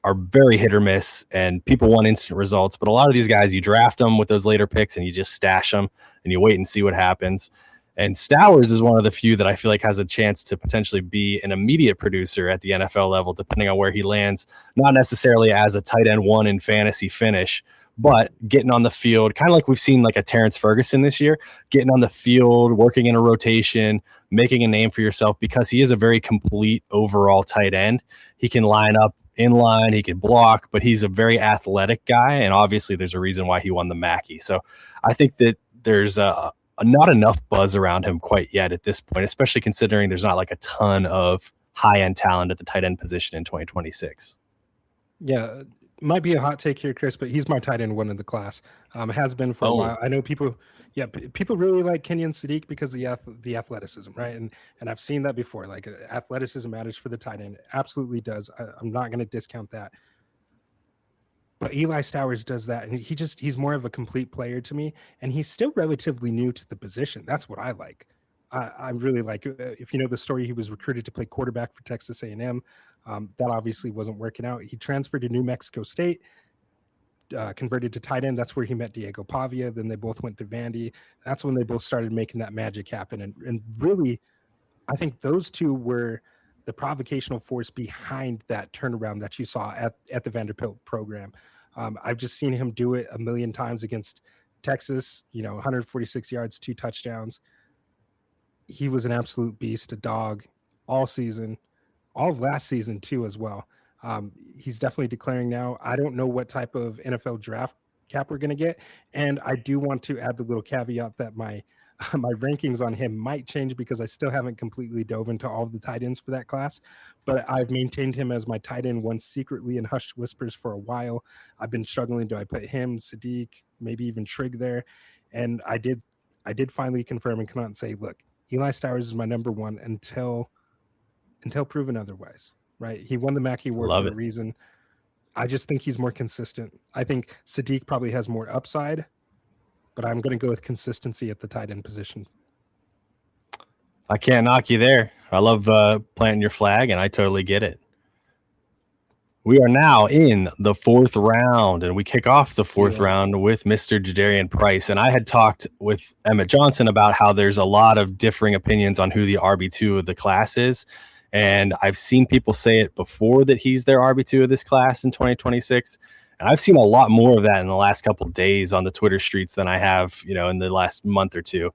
are very hit or miss, and people want instant results. But a lot of these guys, you draft them with those later picks and you just stash them and you wait and see what happens. And Stowers is one of the few that I feel like has a chance to potentially be an immediate producer at the NFL level, depending on where he lands, not necessarily as a tight end one in fantasy finish, but getting on the field, kind of like we've seen like a Terrence Ferguson this year, getting on the field, working in a rotation, making a name for yourself, because he is a very complete overall tight end. He can line up in line, he can block, but he's a very athletic guy. And obviously there's a reason why he won the Mackey. So I think that there's not enough buzz around him quite yet at this point, especially considering there's not like a ton of high-end talent at the tight end position in 2026. Yeah, Might be a hot take here, Chris, but he's my tight end one in the class. Has been for a while. I know people, people really like Kenyon Sadiq because of the athleticism, right? And I've seen that before. Like athleticism matters for the tight end, absolutely does. I'm not going to discount that. But Eli Stowers does that, and he's more of a complete player to me, and he's still relatively new to the position. That's what I like. I really like. If you know the story, he was recruited to play quarterback for Texas A&M. That obviously wasn't working out. He transferred to New Mexico State, converted to tight end. That's where he met Diego Pavia. Then they both went to Vandy. That's when they both started making that magic happen. And really, I think those two were the provocational force behind that turnaround that you saw at the Vanderbilt program. I've just seen him do it a million times against Texas, 146 yards, 2 touchdowns. He was an absolute beast, a dog all season, all of last season too, as well. He's definitely declaring now. I don't know what type of NFL draft cap we're going to get. And I do want to add the little caveat that my rankings on him might change because I still haven't completely dove into all of the tight ends for that class, but I've maintained him as my tight end one secretly in hushed whispers for a while. I've been struggling. Do I put him, Sadiq, maybe even Trigg there? And I did finally confirm and come out and say, look, Eli Stowers is my number one until proven otherwise, right? He won the Mackey Award for a reason. I just think he's more consistent. I think Sadiq probably has more upside, but I'm going to go with consistency at the tight end position. I can't knock you there. I love planting your flag, and I totally get it. We are now in the 4th round, and we kick off the 4th round with Mr. Jadarian Price. And I had talked with Emmett Johnson about how there's a lot of differing opinions on who the RB2 of the class is. And I've seen people say it before that he's their RB2 of this class in 2026. And I've seen a lot more of that in the last couple of days on the Twitter streets than I have, in the last month or two.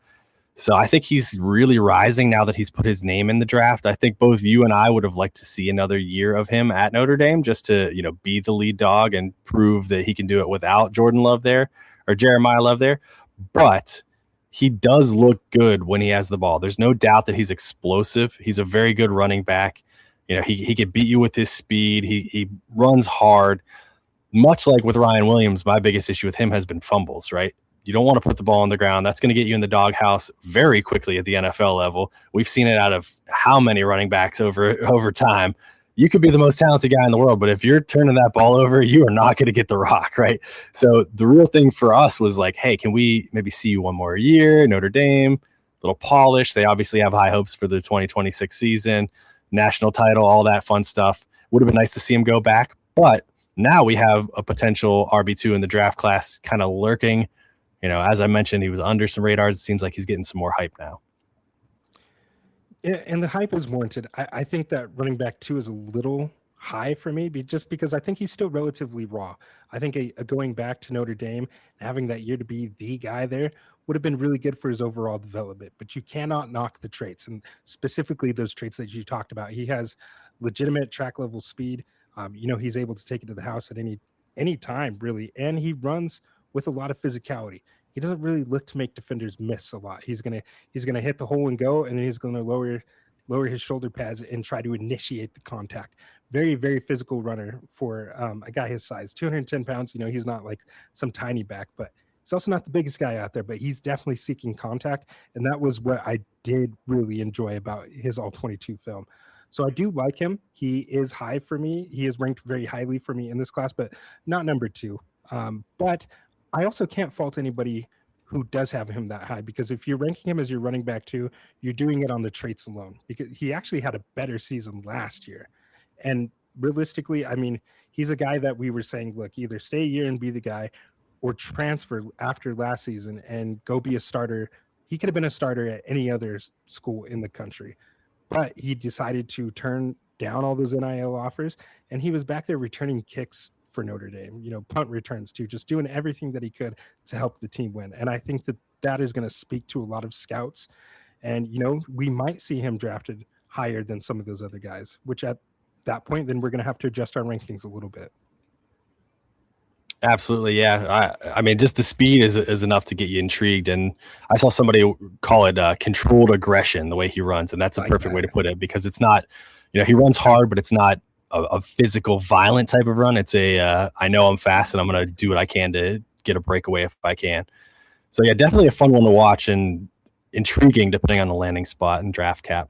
So I think he's really rising now that he's put his name in the draft. I think both you and I would have liked to see another year of him at Notre Dame just to, be the lead dog and prove that he can do it without Jordan Love there or Jeremiah Love there. But he does look good when he has the ball. There's no doubt that he's explosive. He's a very good running back. He could beat you with his speed. He runs hard. Much like with Ryan Williams, my biggest issue with him has been fumbles, right? You don't want to put the ball on the ground. That's going to get you in the doghouse very quickly at the NFL level. We've seen it out of how many running backs over time. You could be the most talented guy in the world, but if you're turning that ball over, you are not going to get the rock, right? So the real thing for us was like, hey, can we maybe see you one more year? Notre Dame, little polish. They obviously have high hopes for the 2026 season, national title, all that fun stuff. Would have been nice to see him go back, but now we have a potential RB2 in the draft class kind of lurking. As I mentioned, he was under some radars. It seems like he's getting some more hype now. Yeah, and the hype is warranted. I think that running back 2 is a little high for me, just because I think he's still relatively raw. I think a going back to Notre Dame and having that year to be the guy there would have been really good for his overall development. But you cannot knock the traits, and specifically those traits that you talked about. He has legitimate track level speed. He's able to take it to the house at any time, really, and he runs with a lot of physicality. He doesn't really look to make defenders miss a lot. He's gonna hit the hole and go, and then he's gonna lower his shoulder pads and try to initiate the contact. Very, very physical runner for a guy his size, 210 pounds. He's not like some tiny back, but he's also not the biggest guy out there, but he's definitely seeking contact. And that was what I did really enjoy about his all-22 film. So I do like him. He is high for me. He is ranked very highly for me in this class, but not number 2. But I also can't fault anybody who does have him that high, because if you're ranking him as your running back 2, you're doing it on the traits alone, because he actually had a better season last year. And realistically, I mean, he's a guy that we were saying, look, either stay a year and be the guy or transfer after last season and go be a starter. He could have been a starter at any other school in the country, but he decided to turn down all those NIL offers, and he was back there returning kicks for Notre Dame, punt returns too, just doing everything that he could to help the team win. And I think that is going to speak to a lot of scouts. And, we might see him drafted higher than some of those other guys, which at that point, then we're going to have to adjust our rankings a little bit. Absolutely. Yeah. I mean, just the speed is enough to get you intrigued. And I saw somebody call it controlled aggression, the way he runs. And that's a perfect way to put it, because it's not, he runs hard, but it's not a physical, violent type of run. It's I know I'm fast and I'm going to do what I can to get a breakaway if I can. So yeah, definitely a fun one to watch and intriguing depending on the landing spot and draft cap.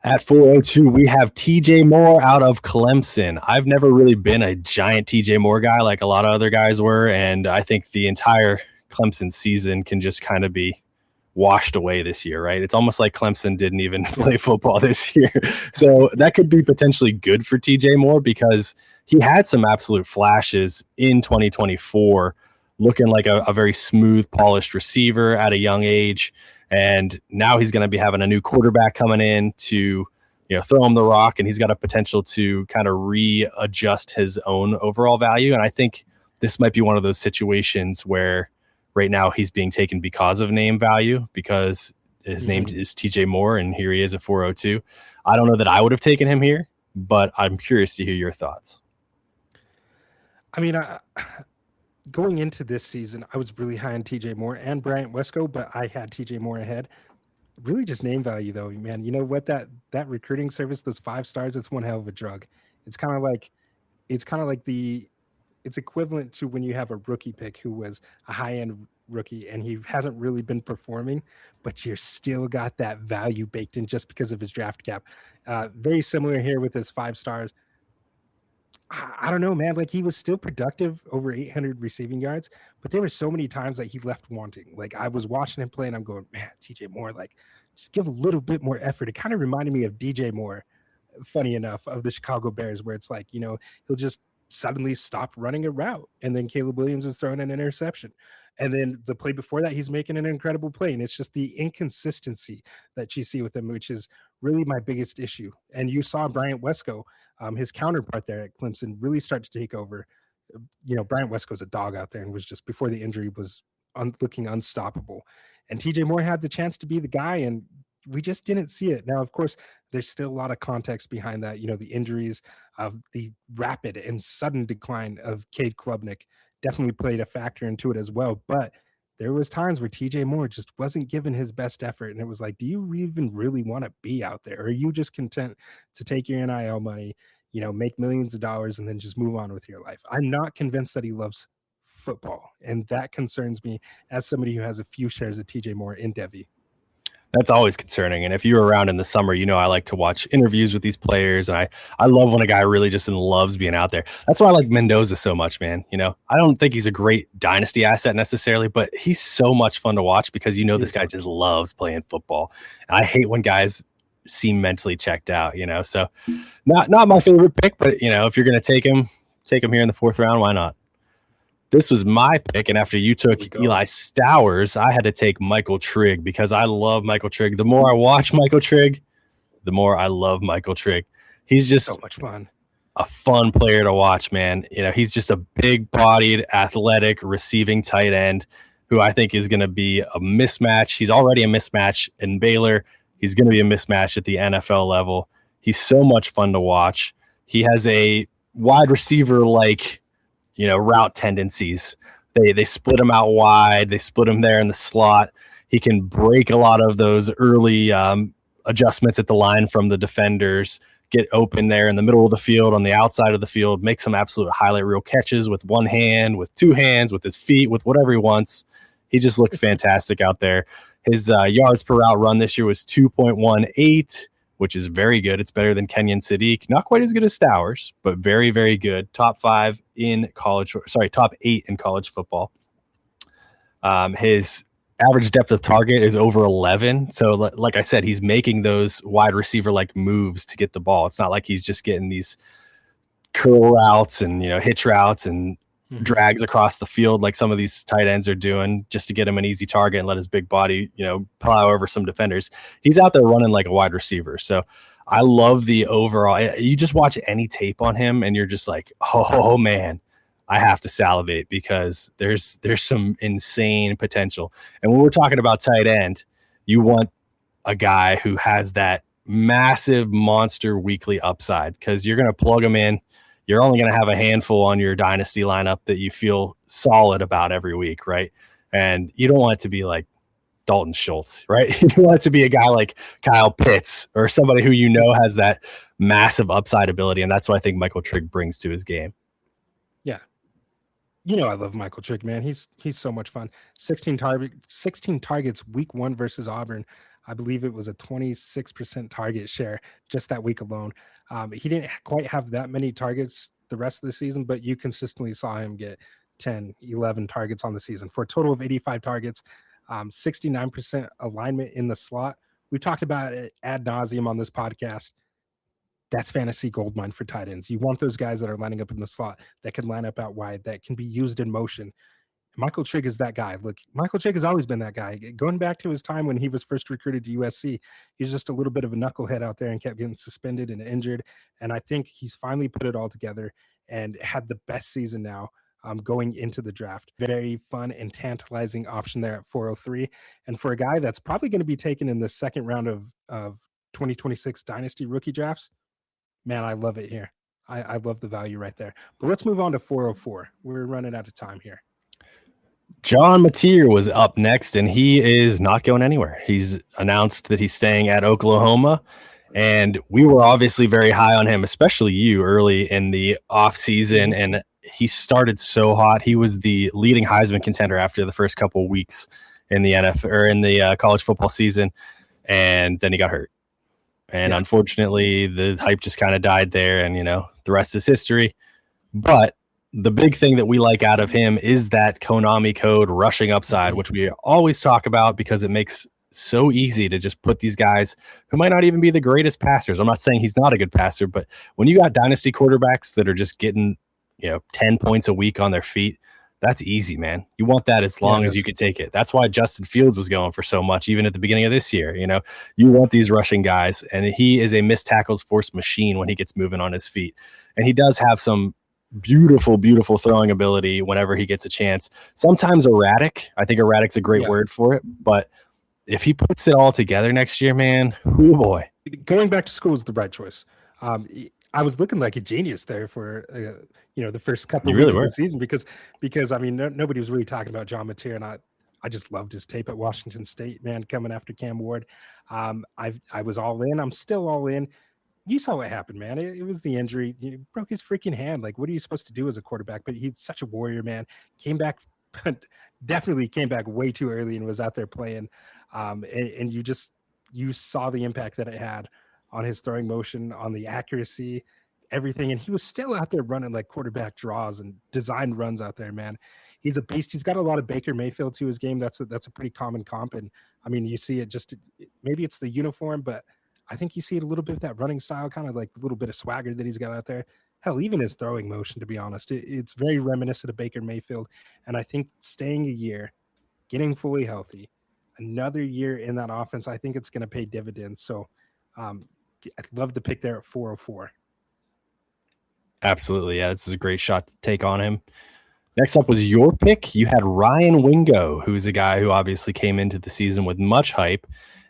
At 402, we have TJ Moore out of Clemson. I've never really been a giant TJ Moore guy like a lot of other guys were, and I think the entire Clemson season can just kind of be washed away this year, right? It's almost like Clemson didn't even play football this year. So that could be potentially good for TJ Moore because he had some absolute flashes in 2024, looking like a very smooth, polished receiver at a young age. And now he's going to be having a new quarterback coming in to, throw him the rock, and he's got a potential to kind of readjust his own overall value. And I think this might be one of those situations where right now he's being taken because of name value, because his name is TJ Moore, and here he is at 402. I don't know that I would have taken him here, but I'm curious to hear your thoughts. I mean, going into this season, I was really high on TJ Moore and Bryant Wesco, but I had TJ Moore ahead. Really just name value though, man. You know what, that recruiting service, those 5 stars, it's one hell of a drug. It's kind of like it's equivalent to when you have a rookie pick who was a high-end rookie and he hasn't really been performing, but you're still got that value baked in just because of his draft cap. Very similar here with his 5 stars. I don't know, man. Like, he was still productive, over 800 receiving yards, but there were so many times that he left wanting. Like, I was watching him play and I'm going, man, TJ Moore, like, just give a little bit more effort. It kind of reminded me of DJ Moore, funny enough, of the Chicago Bears, where it's like, he'll just suddenly stop running a route, and then Caleb Williams is throwing an interception, and then the play before that he's making an incredible play. And it's just the inconsistency that you see with him, which is really my biggest issue. And you saw Bryant Wesco, his counterpart there at Clemson, really start to take over. Bryant Wesco's a dog out there and was just, before the injury, was looking unstoppable. And TJ Moore had the chance to be the guy, and we just didn't see it. Now, of course, there's still a lot of context behind that. The injuries, of the rapid and sudden decline of Cade Klubnik definitely played a factor into it as well. But there was times where TJ Moore just wasn't given his best effort. And it was like, do you even really want to be out there? Or are you just content to take your NIL money, make millions of dollars and then just move on with your life? I'm not convinced that he loves football. And that concerns me as somebody who has a few shares of TJ Moore in Devy. That's always concerning. And if you're around in the summer, I like to watch interviews with these players. And I love when a guy really just loves being out there. That's why I like Mendoza so much, man. I don't think he's a great dynasty asset necessarily, but he's so much fun to watch because this guy just loves playing football. And I hate when guys seem mentally checked out, So not my favorite pick, but if you're going to take him here in the 4th round, why not? This was my pick, and after you took Eli Stowers, I had to take Michael Trigg because I love Michael Trigg. The more I watch Michael Trigg, the more I love Michael Trigg. He's just so much fun. A fun player to watch, man. He's just a big-bodied, athletic, receiving tight end who I think is going to be a mismatch. He's already a mismatch in Baylor. He's going to be a mismatch at the NFL level. He's so much fun to watch. He has a wide receiver like route tendencies. They split him out wide. They split him there in the slot. He can break a lot of those early adjustments at the line from the defenders, get open there in the middle of the field, on the outside of the field, make some absolute highlight reel catches with one hand, with 2 hands, with his feet, with whatever he wants. He just looks fantastic out there. His yards per route run this year was 2.18, which is very good. It's better than Kenyon Sadiq. Not quite as good as Stowers, but very, very good. Top 8 in college football. His average depth of target is over 11. So like I said, he's making those wide receiver like moves to get the ball. It's not like he's just getting these curl routes and, hitch routes and drags across the field like some of these tight ends are doing just to get him an easy target and let his big body, plow over some defenders. He's out there running like a wide receiver. So I love the overall. You just watch any tape on him and you're just like, oh man, I have to salivate because there's some insane potential. And when we're talking about tight end, you want a guy who has that massive monster weekly upside because you're going to plug him in. You're only going to have a handful on your dynasty lineup that you feel solid about every week, right? And you don't want it to be like Dalton Schultz, right? You want it to be a guy like Kyle Pitts or somebody who you know has that massive upside ability, and that's what I think Michael Trigg brings to his game. Yeah. I love Michael Trigg, man. He's so much fun. 16 targets week 1 versus Auburn. I believe it was a 26% target share just that week alone. He didn't quite have that many targets the rest of the season, but you consistently saw him get 10, 11 targets on the season for a total of 85 targets, 69% alignment in the slot. We talked about it ad nauseum on this podcast. That's fantasy goldmine for tight ends. You want those guys that are lining up in the slot, that can line up out wide, that can be used in motion. Michael Trigg is that guy. Look, Michael Trigg has always been that guy. Going back to his time when he was first recruited to USC, he was just a little bit of a knucklehead out there and kept getting suspended and injured. And I think he's finally put it all together and had the best season now going into the draft. Very fun and tantalizing option there at 403. And for a guy that's probably going to be taken in the second round of 2026 Dynasty rookie drafts, man, I love it here. I love the value right there. But let's move on to 404. We're running out of time here. John Mateer was up next, and he is not going anywhere. He's announced that he's staying at Oklahoma, and we were obviously very high on him, especially you early in the offseason, and he started so hot. He was the leading Heisman contender after the first couple of weeks in the NFL or in the college football season, and then he got hurt. And unfortunately, the hype just kind of died there, and the rest is history. But the big thing that we like out of him is that Konami code rushing upside, which we always talk about because it makes so easy to just put these guys who might not even be the greatest passers. I'm not saying he's not a good passer, but when you got dynasty quarterbacks that are just getting 10 points a week on their feet, that's easy, man. You want that as long as you can take it. That's why Justin Fields was going for so much, even at the beginning of this year. You want these rushing guys, and he is a missed tackles force machine when he gets moving on his feet. And he does have some beautiful, beautiful throwing ability whenever he gets a chance. Sometimes erratic. I think erratic's a great word for it. But if he puts it all together next year, man, oh boy. Going back to school is the right choice. I was looking like a genius there for the first couple of weeks of the season because I mean nobody was really talking about John Mateer, and I just loved his tape at Washington State, man, coming after Cam Ward. I was all in. I'm still all in. You saw what happened, man. It was the injury. He broke his freaking hand. Like, what are you supposed to do as a quarterback? But he's such a warrior, man. Definitely came back way too early and was out there playing. And you saw the impact that it had on his throwing motion, on the accuracy, everything. And he was still out there running like quarterback draws and designed runs out there, man. He's a beast. He's got a lot of Baker Mayfield to his game. That's a pretty common comp. And I mean, you see it maybe it's the uniform, but I think you see it a little bit of that running style, kind of like a little bit of swagger that he's got out there. Hell, even his throwing motion, to be honest, it's very reminiscent of Baker Mayfield. And I think staying a year, getting fully healthy, another year in that offense, I think it's going to pay dividends. So I'd love to pick there at 404. Absolutely. Yeah, this is a great shot to take on him. Next up was your pick. You had Ryan Wingo, who's a guy who obviously came into the season with much hype.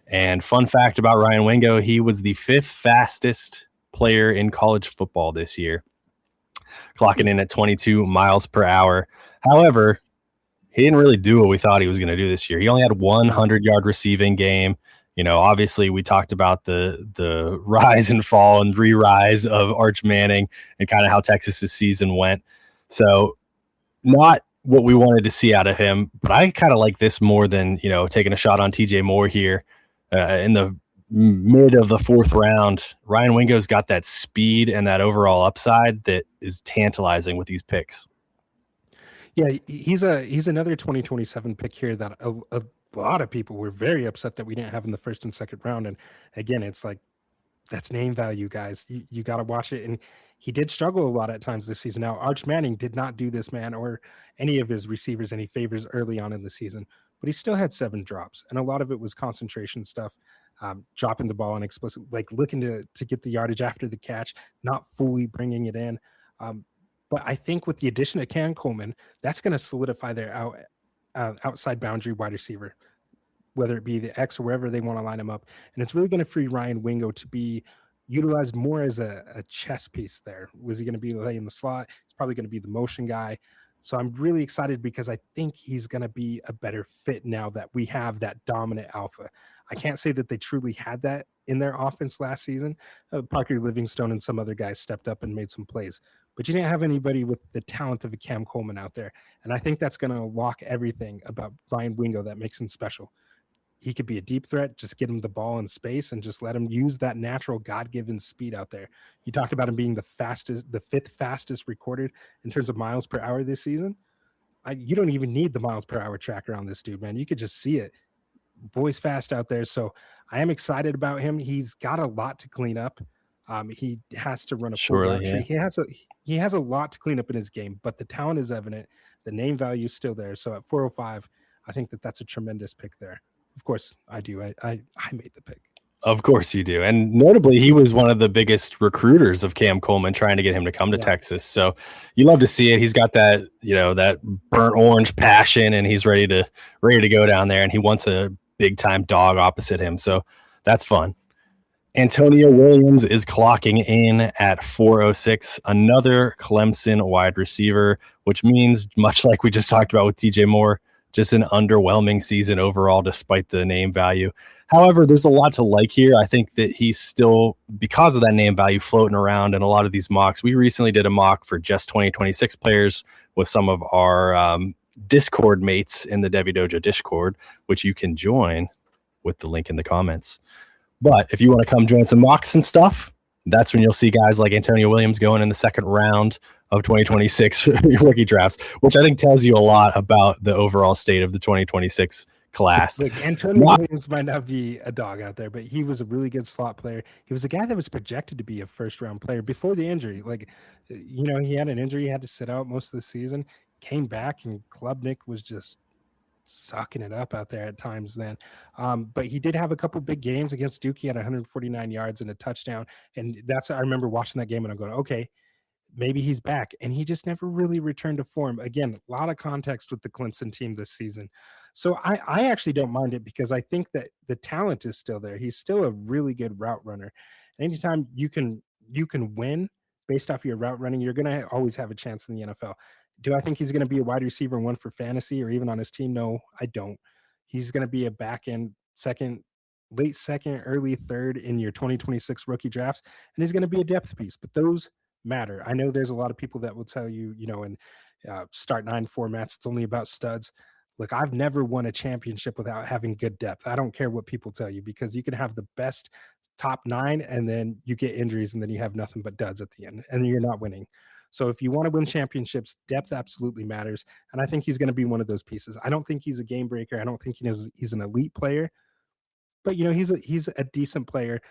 And fun fact about Ryan Wingo, he was the 5th fastest player in college football this year, clocking in at 22 miles per hour. However, he didn't really do what we thought he was going to do this year. He only had 100-yard receiving game. Obviously we talked about the rise and fall and re-rise of Arch Manning and kind of how Texas's season went. So not what we wanted to see out of him, but I kind of like this more than, taking a shot on TJ Moore here. In the mid of the 4th round, Ryan Wingo's got that speed and that overall upside that is tantalizing with these picks. Yeah, he's another 2027 pick here that a lot of people were very upset that we didn't have in the 1st and 2nd round. And again, it's like, that's name value, guys. You got to watch it. And he did struggle a lot at times this season. Now, Arch Manning did not do this man or any of his receivers any favors early on in the season, but he still had 7 drops. And a lot of it was concentration stuff, dropping the ball and explicit, like looking to get the yardage after the catch, not fully bringing it in. But I think with the addition of Cam Coleman, that's going to solidify their outside boundary wide receiver, whether it be the X or wherever they want to line him up. And it's really going to free Ryan Wingo to be utilized more as a chess piece there. Was he going to be laying the slot? He's probably going to be the motion guy. So I'm really excited because I think he's going to be a better fit now that we have that dominant alpha. I can't say that they truly had that in their offense last season. Parker Livingstone and some other guys stepped up and made some plays, but you didn't have anybody with the talent of a Cam Coleman out there. And I think that's going to unlock everything about Brian Wingo that makes him special. He could be a deep threat. Just get him the ball in space and just let him use that natural God-given speed out there. You talked about him being the fifth fastest recorded in terms of miles per hour this season. You don't even need the miles per hour tracker on this dude, man. You could just see it. Boy's fast out there. So I am excited about him. He's got a lot to clean up. He has to run a full route tree. He has a lot to clean up in his game, but the talent is evident. The name value is still there. So at 405, I think that's a tremendous pick there. Of course, I do. I made the pick. Of course you do. And notably, he was one of the biggest recruiters of Cam Coleman, trying to get him to come to Texas. So you love to see it. He's got that, that burnt orange passion, and he's ready to go down there, and he wants a big time dog opposite him. So that's fun. Antonio Williams is clocking in at 406, another Clemson wide receiver, which means, much like we just talked about with DJ Moore, just an underwhelming season overall, despite the name value. However, there's a lot to like here. I think that he's still, because of that name value, floating around in a lot of these mocks. We recently did a mock for just 2026 players with some of our Discord mates in the Devy Dojo Discord, which you can join with the link in the comments. But if you want to come join some mocks and stuff, that's when you'll see guys like Antonio Williams going in the second round of 2026 rookie drafts, which I think tells you a lot about the overall state of the 2026 class. Look, Antonio Williams might not be a dog out there, but he was a really good slot player. He was a guy that was projected to be a first-round player before the injury. He had an injury, he had to sit out most of the season, came back, and Klubnik was just sucking it up out there at times then. But he did have a couple big games against Duke. He had 149 yards and a touchdown. And I remember watching that game and I'm going, okay, maybe he's back. And he just never really returned to form. Again, a lot of context with the Clemson team this season. So I actually don't mind it because I think that the talent is still there. He's still a really good route runner. Anytime you can win based off your route running, you're going to always have a chance in the NFL. Do I think he's going to be a wide receiver and one for fantasy or even on his team? No, I don't. He's going to be a back end late second, early third in your 2026 rookie drafts, and he's going to be a depth piece. But those matter. I know there's a lot of people that will tell you, in start 9 formats, it's only about studs. Look, I've never won a championship without having good depth. I don't care what people tell you, because you can have the best top 9 and then you get injuries and then you have nothing but duds at the end and you're not winning. So if you want to win championships, depth absolutely matters. And I think he's going to be one of those pieces. I don't think he's a game breaker. I don't think he's an elite player, but he's a decent player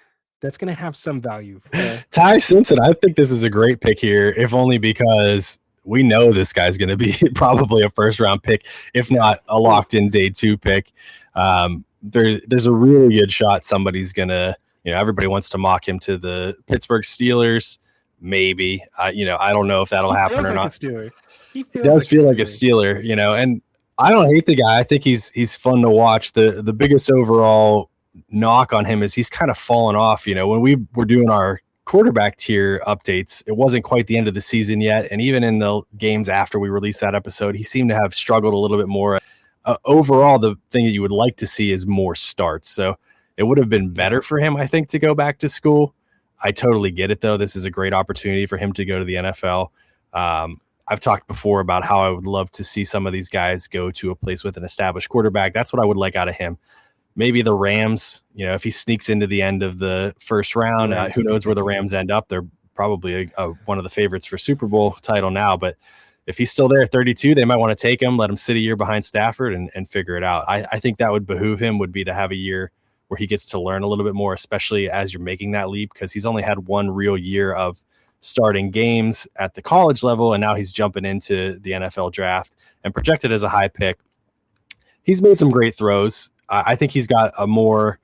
that's going to have some value. Ty Simpson, I think this is a great pick here, if only because we know this guy's going to be probably a first round pick, if not a locked in day 2 pick. There's a really good shot somebody's going to, everybody wants to mock him to the Pittsburgh Steelers. Maybe I don't know if that'll happen or not. He does feel like a Steeler, and I don't hate the guy. I think he's fun to watch. The biggest overall knock on him is he's kind of fallen off. When we were doing our quarterback tier updates, it wasn't quite the end of the season yet, and even in the games after we released that episode, he seemed to have struggled a little bit more. Overall, the thing that you would like to see is more starts. So it would have been better for him, I think, to go back to school. I totally get it, though. This is a great opportunity for him to go to the NFL. I've talked before about how I would love to see some of these guys go to a place with an established quarterback. That's what I would like out of him. Maybe the Rams, if he sneaks into the end of the first round, who knows where the Rams end up. They're probably one of the favorites for Super Bowl title now. But if he's still there at 32, they might want to take him, let him sit a year behind Stafford and figure it out. I think that would behoove him, would be to have a year where he gets to learn a little bit more, especially as you're making that leap, because he's only had one real year of starting games at the college level, and now he's jumping into the NFL draft and projected as a high pick. He's made some great throws. I think he's got a more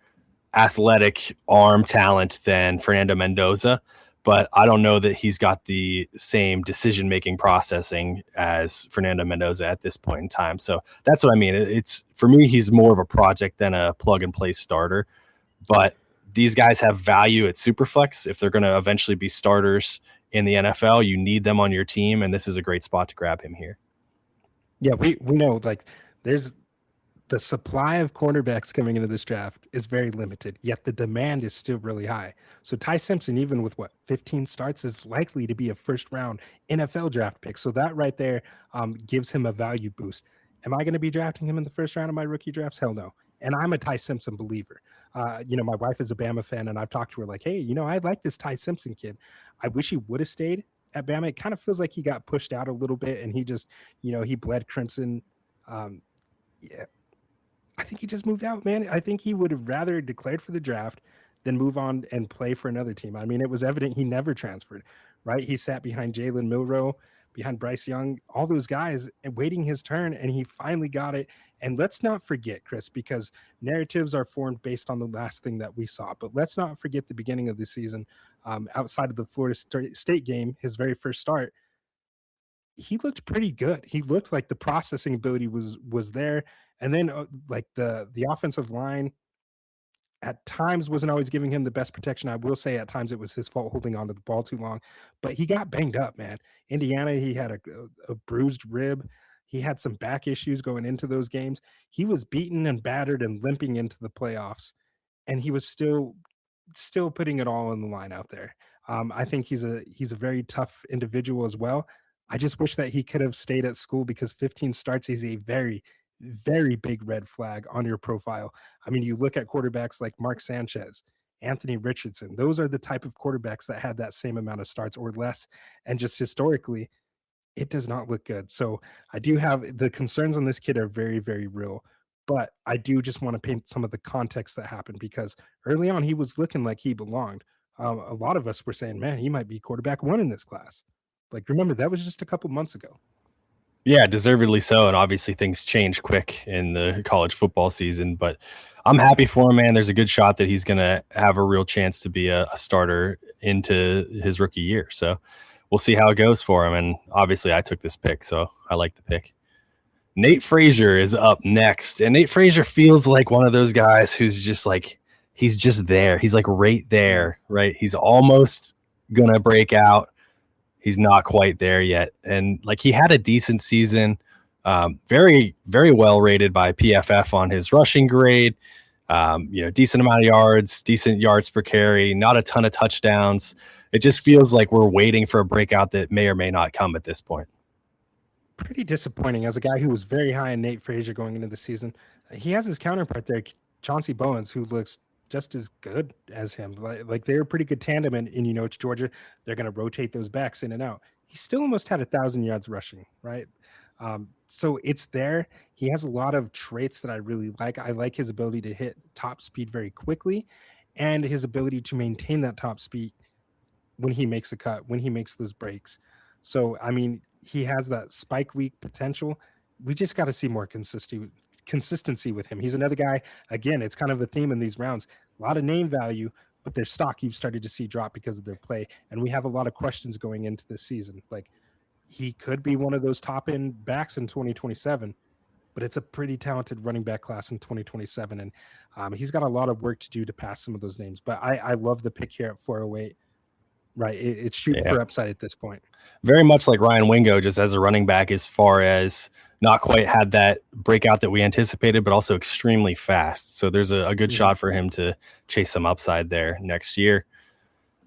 athletic arm talent than Fernando Mendoza, but I don't know that he's got the same decision-making processing as Fernando Mendoza at this point in time. So that's what I mean. It's, for me, he's more of a project than a plug-and-play starter. But these guys have value at Superflex. If they're going to eventually be starters in the NFL, you need them on your team, and this is a great spot to grab him here. Yeah, we know like there's the supply of cornerbacks coming into this draft is very limited, yet the demand is still really high. So Ty Simpson, even with what 15 starts, is likely to be a first round NFL draft pick. So that right there gives him a value boost. Am I going to be drafting him in the first round of my rookie drafts? Hell no. And I'm a Ty Simpson believer. My wife is a Bama fan, and I've talked to her like, hey, I like this Ty Simpson kid. I wish he would have stayed at Bama. It kind of feels like he got pushed out a little bit, and he just, he bled crimson. Yeah, I think he just moved out, man. I think he would have rather declared for the draft than move on and play for another team. I mean, it was evident he never transferred, right? He sat behind Jalen Milroe, behind Bryce Young, all those guys, and waiting his turn, and he finally got it. And let's not forget, Chris, because narratives are formed based on the last thing that we saw. But let's not forget the beginning of the season, outside of the Florida State game, his very first start. He looked pretty good. He looked like the processing ability was there, and then like the offensive line at times wasn't always giving him the best protection. I will say at times it was his fault holding onto the ball too long, but he got banged up, man. Indiana, he had a bruised rib. He had some back issues going into those games. He was beaten and battered and limping into the playoffs, and he was still putting it all on the line out there. I think he's a very tough individual as well. I just wish that he could have stayed at school because 15 starts is a very, very big red flag on your profile. I mean, you look at quarterbacks like Mark Sanchez, Anthony Richardson. Those are the type of quarterbacks that had that same amount of starts or less. And just historically, it does not look good. So I do have the concerns on this kid are very, very real. But I do just want to paint some of the context that happened because early on he was looking like he belonged. A lot of us were saying, man, he might be quarterback one in this class. Like, remember, that was just a couple months ago. Yeah, deservedly so. And obviously things change quick in the college football season, but I'm happy for him, man. There's a good shot that he's going to have a real chance to be a starter into his rookie year. So we'll see how it goes for him. And obviously I took this pick, so I like the pick. Nate Frazier is up next. And Nate Frazier feels like one of those guys who's just like, he's just there. He's like right there, right? He's almost going to break out. He's not quite there yet. And like he had a decent season, very, very well rated by PFF on his rushing grade, decent amount of yards, decent yards per carry, not a ton of touchdowns. It just feels like we're waiting for a breakout that may or may not come at this point. Pretty disappointing as a guy who was very high in Nate Frazier going into the season. He has his counterpart there, Chauncey Bowens, who looks just as good as him. Like they're a pretty good tandem, and it's Georgia. They're going to rotate those backs in and out. He still almost had 1,000 yards rushing, right? So it's there. He has a lot of traits that I really like. I like his ability to hit top speed very quickly, and his ability to maintain that top speed when he makes a cut, when he makes those breaks. So I mean, he has that spike week potential. We just got to see more consistency with him. He's another guy. Again, it's kind of a theme in these rounds. A lot of name value, but their stock you've started to see drop because of their play. And we have a lot of questions going into this season. Like he could be one of those top end backs in 2027, but it's a pretty talented running back class in 2027. And he's got a lot of work to do to pass some of those names. But I love the pick here at 408. Right. It's shooting for upside at this point. Very much like Ryan Wingo, just as a running back, as far as not quite had that breakout that we anticipated, but also extremely fast. So there's a good shot for him to chase some upside there next year.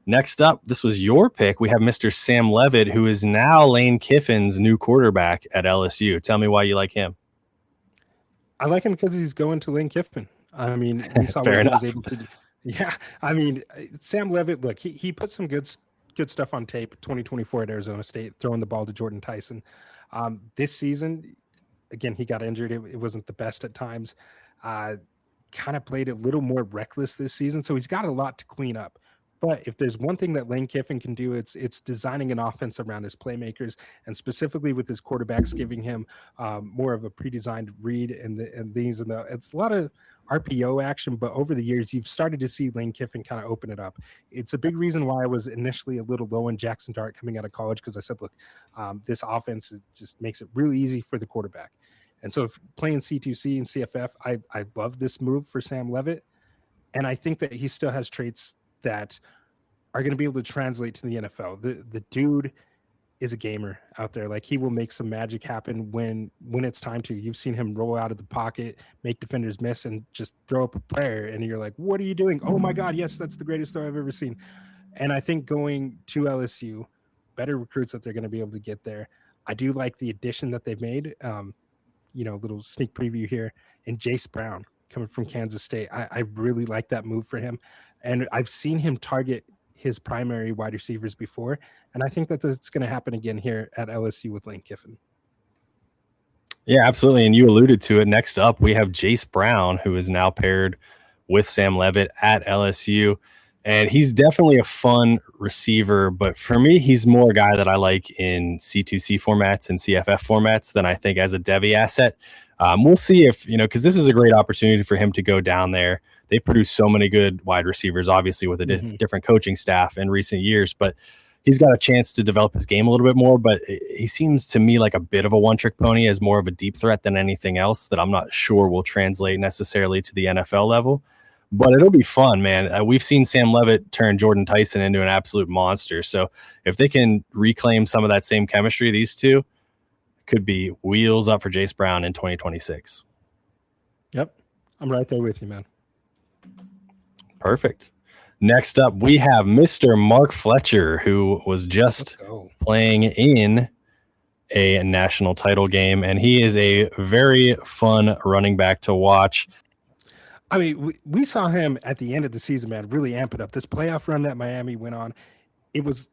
Next up, this was your pick. We have Mr. Sam Levitt, who is now Lane Kiffin's new quarterback at LSU. Tell me why you like him. I like him because he's going to Lane Kiffin. I mean, we saw what he was able to do. Yeah, I mean, Sam Levitt, look, he put some good stuff on tape 2024 at Arizona State, throwing the ball to Jordan Tyson. This season, again, he got injured. It wasn't the best at times. Kind of played a little more reckless this season, so he's got a lot to clean up. But if there's one thing that Lane Kiffin can do, it's designing an offense around his playmakers, and specifically with his quarterbacks, giving him more of a pre-designed read it's a lot of RPO action. But over the years, you've started to see Lane Kiffin kind of open it up. It's a big reason why I was initially a little low on Jackson Dart coming out of college, because I said, look, this offense just makes it really easy for the quarterback. And so if playing C2C and CFF, I love this move for Sam Levitt, and I think that he still has traits that are going to be able to translate to the NFL. The dude is a gamer out there. Like he will make some magic happen when it's time to. You've seen him roll out of the pocket, make defenders miss, and just throw up a prayer. And you're like, what are you doing? Oh my God, yes, that's the greatest throw I've ever seen. And I think going to LSU, better recruits that they're going to be able to get there. I do like the addition that they've made. Little sneak preview here. And Jace Brown coming from Kansas State. I really like that move for him. And I've seen him target his primary wide receivers before. And I think that that's going to happen again here at LSU with Lane Kiffin. Yeah, absolutely. And you alluded to it. Next up, we have Jace Brown, who is now paired with Sam Levitt at LSU. And he's definitely a fun receiver. But for me, he's more a guy that I like in C2C formats and CFF formats than I think as a Devy asset. We'll see if, because this is a great opportunity for him to go down there. They produce so many good wide receivers, obviously, with a different coaching staff in recent years. But he's got a chance to develop his game a little bit more, but he seems to me like a bit of a one-trick pony, as more of a deep threat than anything else that I'm not sure will translate necessarily to the NFL level. But it'll be fun, man. We've seen Sam Levitt turn Jordan Tyson into an absolute monster. So if they can reclaim some of that same chemistry, these two could be wheels up for Jace Brown in 2026. Yep. I'm right there with you, man. Perfect. Next up, we have Mr. Mark Fletcher, who was just playing in a national title game, and he is a very fun running back to watch. I mean, we saw him at the end of the season, man, really amp it up. This playoff run that Miami went on, it was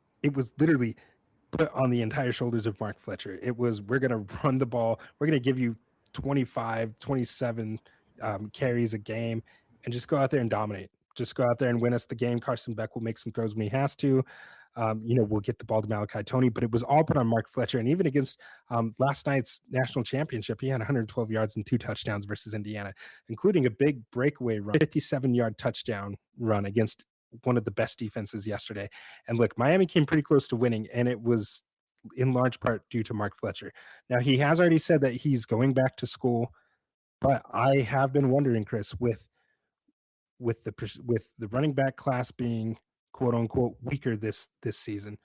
literally put on the entire shoulders of Mark Fletcher. It was, we're going to run the ball. We're going to give you 25, 27 carries a game and just go out there and dominate. Just go out there and win us the game. Carson Beck will make some throws when he has to. We'll get the ball to Malachi Toney, but it was all put on Mark Fletcher. And even against last night's national championship, he had 112 yards and 2 touchdowns versus Indiana, including a big breakaway run, 57-yard touchdown run against one of the best defenses yesterday. And look, Miami came pretty close to winning, and it was in large part due to Mark Fletcher. Now, he has already said that he's going back to school, but I have been wondering, Chris, with the running back class being quote unquote weaker this season,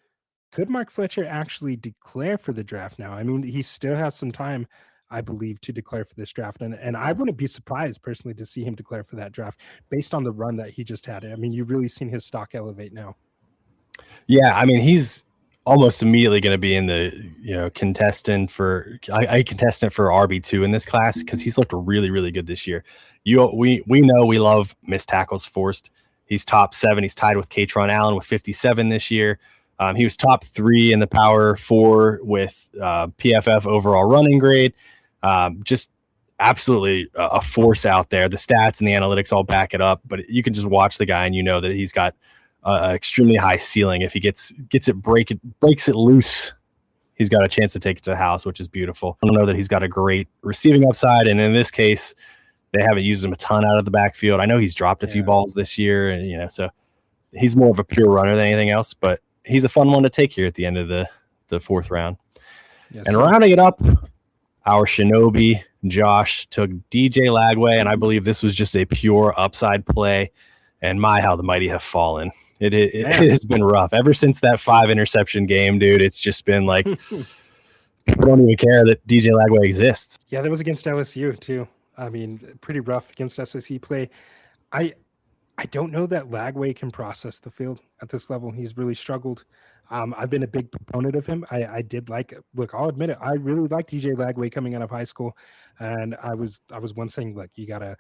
could Mark Fletcher actually declare for the draft now? I mean, he still has some time, I believe, to declare for this draft. And I wouldn't be surprised personally to see him declare for that draft based on the run that he just had. I mean, you've really seen his stock elevate now. Yeah, I mean, he's almost immediately going to be in the contestant for RB2 in this class, because he's looked really, really good this year. We know we love missed tackles forced. He's top 7. He's tied with Katron Allen with 57 this year. He was top 3 in the Power 4 with PFF overall running grade. Just absolutely a force out there. The stats and the analytics all back it up, but you can just watch the guy and you know that he's got an extremely high ceiling. If he breaks it loose, he's got a chance to take it to the house, which is beautiful. I don't know that he's got a great receiving upside, and in this case, they haven't used him a ton out of the backfield. I know he's dropped a few balls this year, and so he's more of a pure runner than anything else, but he's a fun one to take here at the end of the 4th round. Yes, and rounding it up, our Shinobi Josh took DJ Lagway, and I believe this was just a pure upside play. And how the mighty have fallen. It has been rough ever since that 5 interception game, dude. It's just been like people don't even care that DJ Lagway exists. Yeah, that was against LSU too. I mean, pretty rough against SEC play. I don't know that Lagway can process the field at this level. He's really struggled. I've been a big proponent of him. I'll admit it. I really liked DJ Lagway coming out of high school, and I was once saying, look, you gotta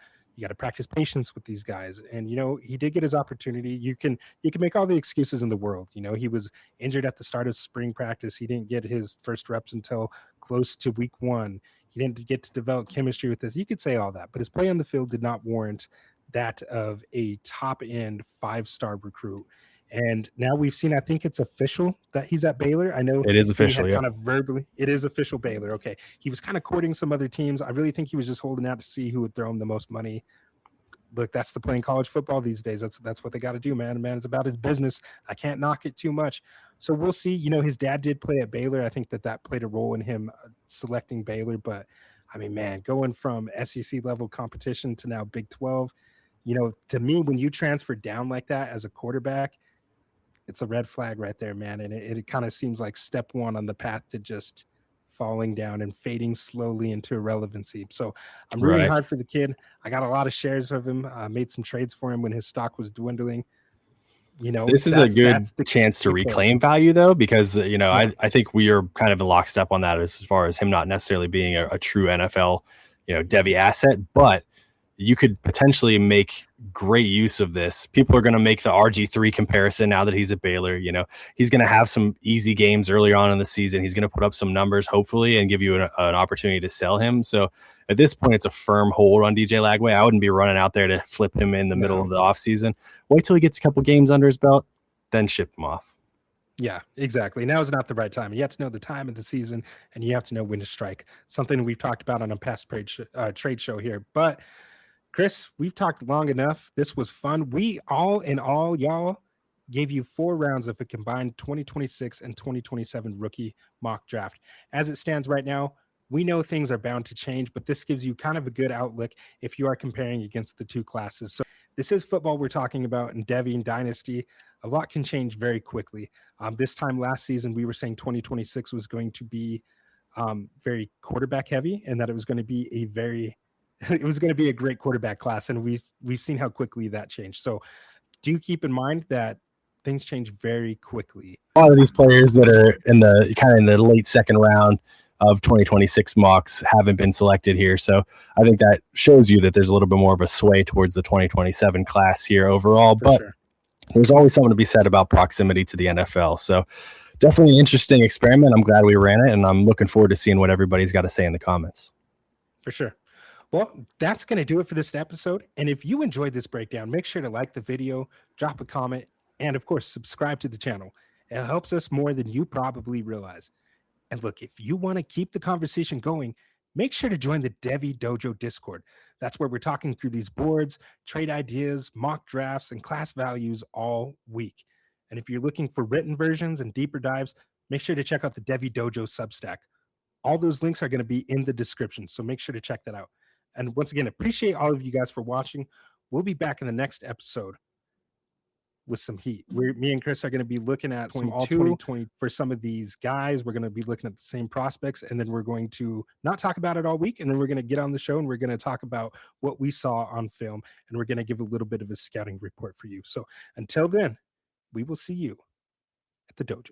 practice patience with these guys. And, he did get his opportunity. You can make all the excuses in the world. He was injured at the start of spring practice. He didn't get his first reps until close to week 1. He didn't get to develop chemistry with this. You could say all that, but his play on the field did not warrant that of a top end 5-star recruit. And now we've seen, I think it's official that he's at Baylor. I know it is official. Kind of verbally, it is official Baylor. Okay. He was kind of courting some other teams. I really think he was just holding out to see who would throw him the most money. Look, that's the playing college football these days. That's what they got to do, man. Man, it's about his business. I can't knock it too much. So we'll see. His dad did play at Baylor. I think that played a role in him selecting Baylor. But I mean, man, going from SEC level competition to now Big 12, to me, when you transfer down like that as a quarterback, it's a red flag right there, man. And it kind of seems like step one on the path to just falling down and fading slowly into irrelevancy. So I'm rooting Right. hard for the kid. I got a lot of shares of him. Made some trades for him when his stock was dwindling. You know, This is a good chance to key player. reclaim value, though, because Yeah. I think we are kind of in lockstep on that as far as him not necessarily being a true NFL, Devy asset, but you could potentially make great use of this. People are going to make the RG3 comparison now that he's at Baylor. He's going to have some easy games early on in the season. He's going to put up some numbers, hopefully, and give you an opportunity to sell him. So at this point, it's a firm hold on DJ Lagway. I wouldn't be running out there to flip him in the middle of the offseason. Wait till he gets a couple games under his belt, then ship him off. Yeah, exactly. Now is not the right time. You have to know the time of the season, and you have to know when to strike. Something we've talked about on a past trade show here. But Chris, we've talked long enough. This was fun. We y'all gave you 4 rounds of a combined 2026 and 2027 rookie mock draft. As it stands right now, we know things are bound to change, but this gives you kind of a good outlook if you are comparing against the two classes. So this is football we're talking about in Devy and Dynasty. A lot can change very quickly. This time last season, we were saying 2026 was going to be very quarterback heavy, and that it was going to be a great quarterback class. And we've seen how quickly that changed. So do keep in mind that things change very quickly. A lot of these players that are in the late second round of 2026 mocks haven't been selected here. So I think that shows you that there's a little bit more of a sway towards the 2027 class here overall. But there's always something to be said about proximity to the NFL. So definitely an interesting experiment. I'm glad we ran it, and I'm looking forward to seeing what everybody's got to say in the comments. For sure. Well, that's going to do it for this episode. And if you enjoyed this breakdown, make sure to like the video, drop a comment, and of course, subscribe to the channel. It helps us more than you probably realize. And look, if you want to keep the conversation going, make sure to join the Devy Dojo Discord. That's where we're talking through these boards, trade ideas, mock drafts, and class values all week. And if you're looking for written versions and deeper dives, make sure to check out the Devy Dojo Substack. All those links are going to be in the description, so make sure to check that out. And once again, appreciate all of you guys for watching. We'll be back in the next episode with some heat. Me and Chris are going to be looking at some all 2020 for some of these guys. We're going to be looking at the same prospects, and then we're going to not talk about it all week, and then we're going to get on the show and we're going to talk about what we saw on film, and we're going to give a little bit of a scouting report for you. So until then, we will see you at the dojo.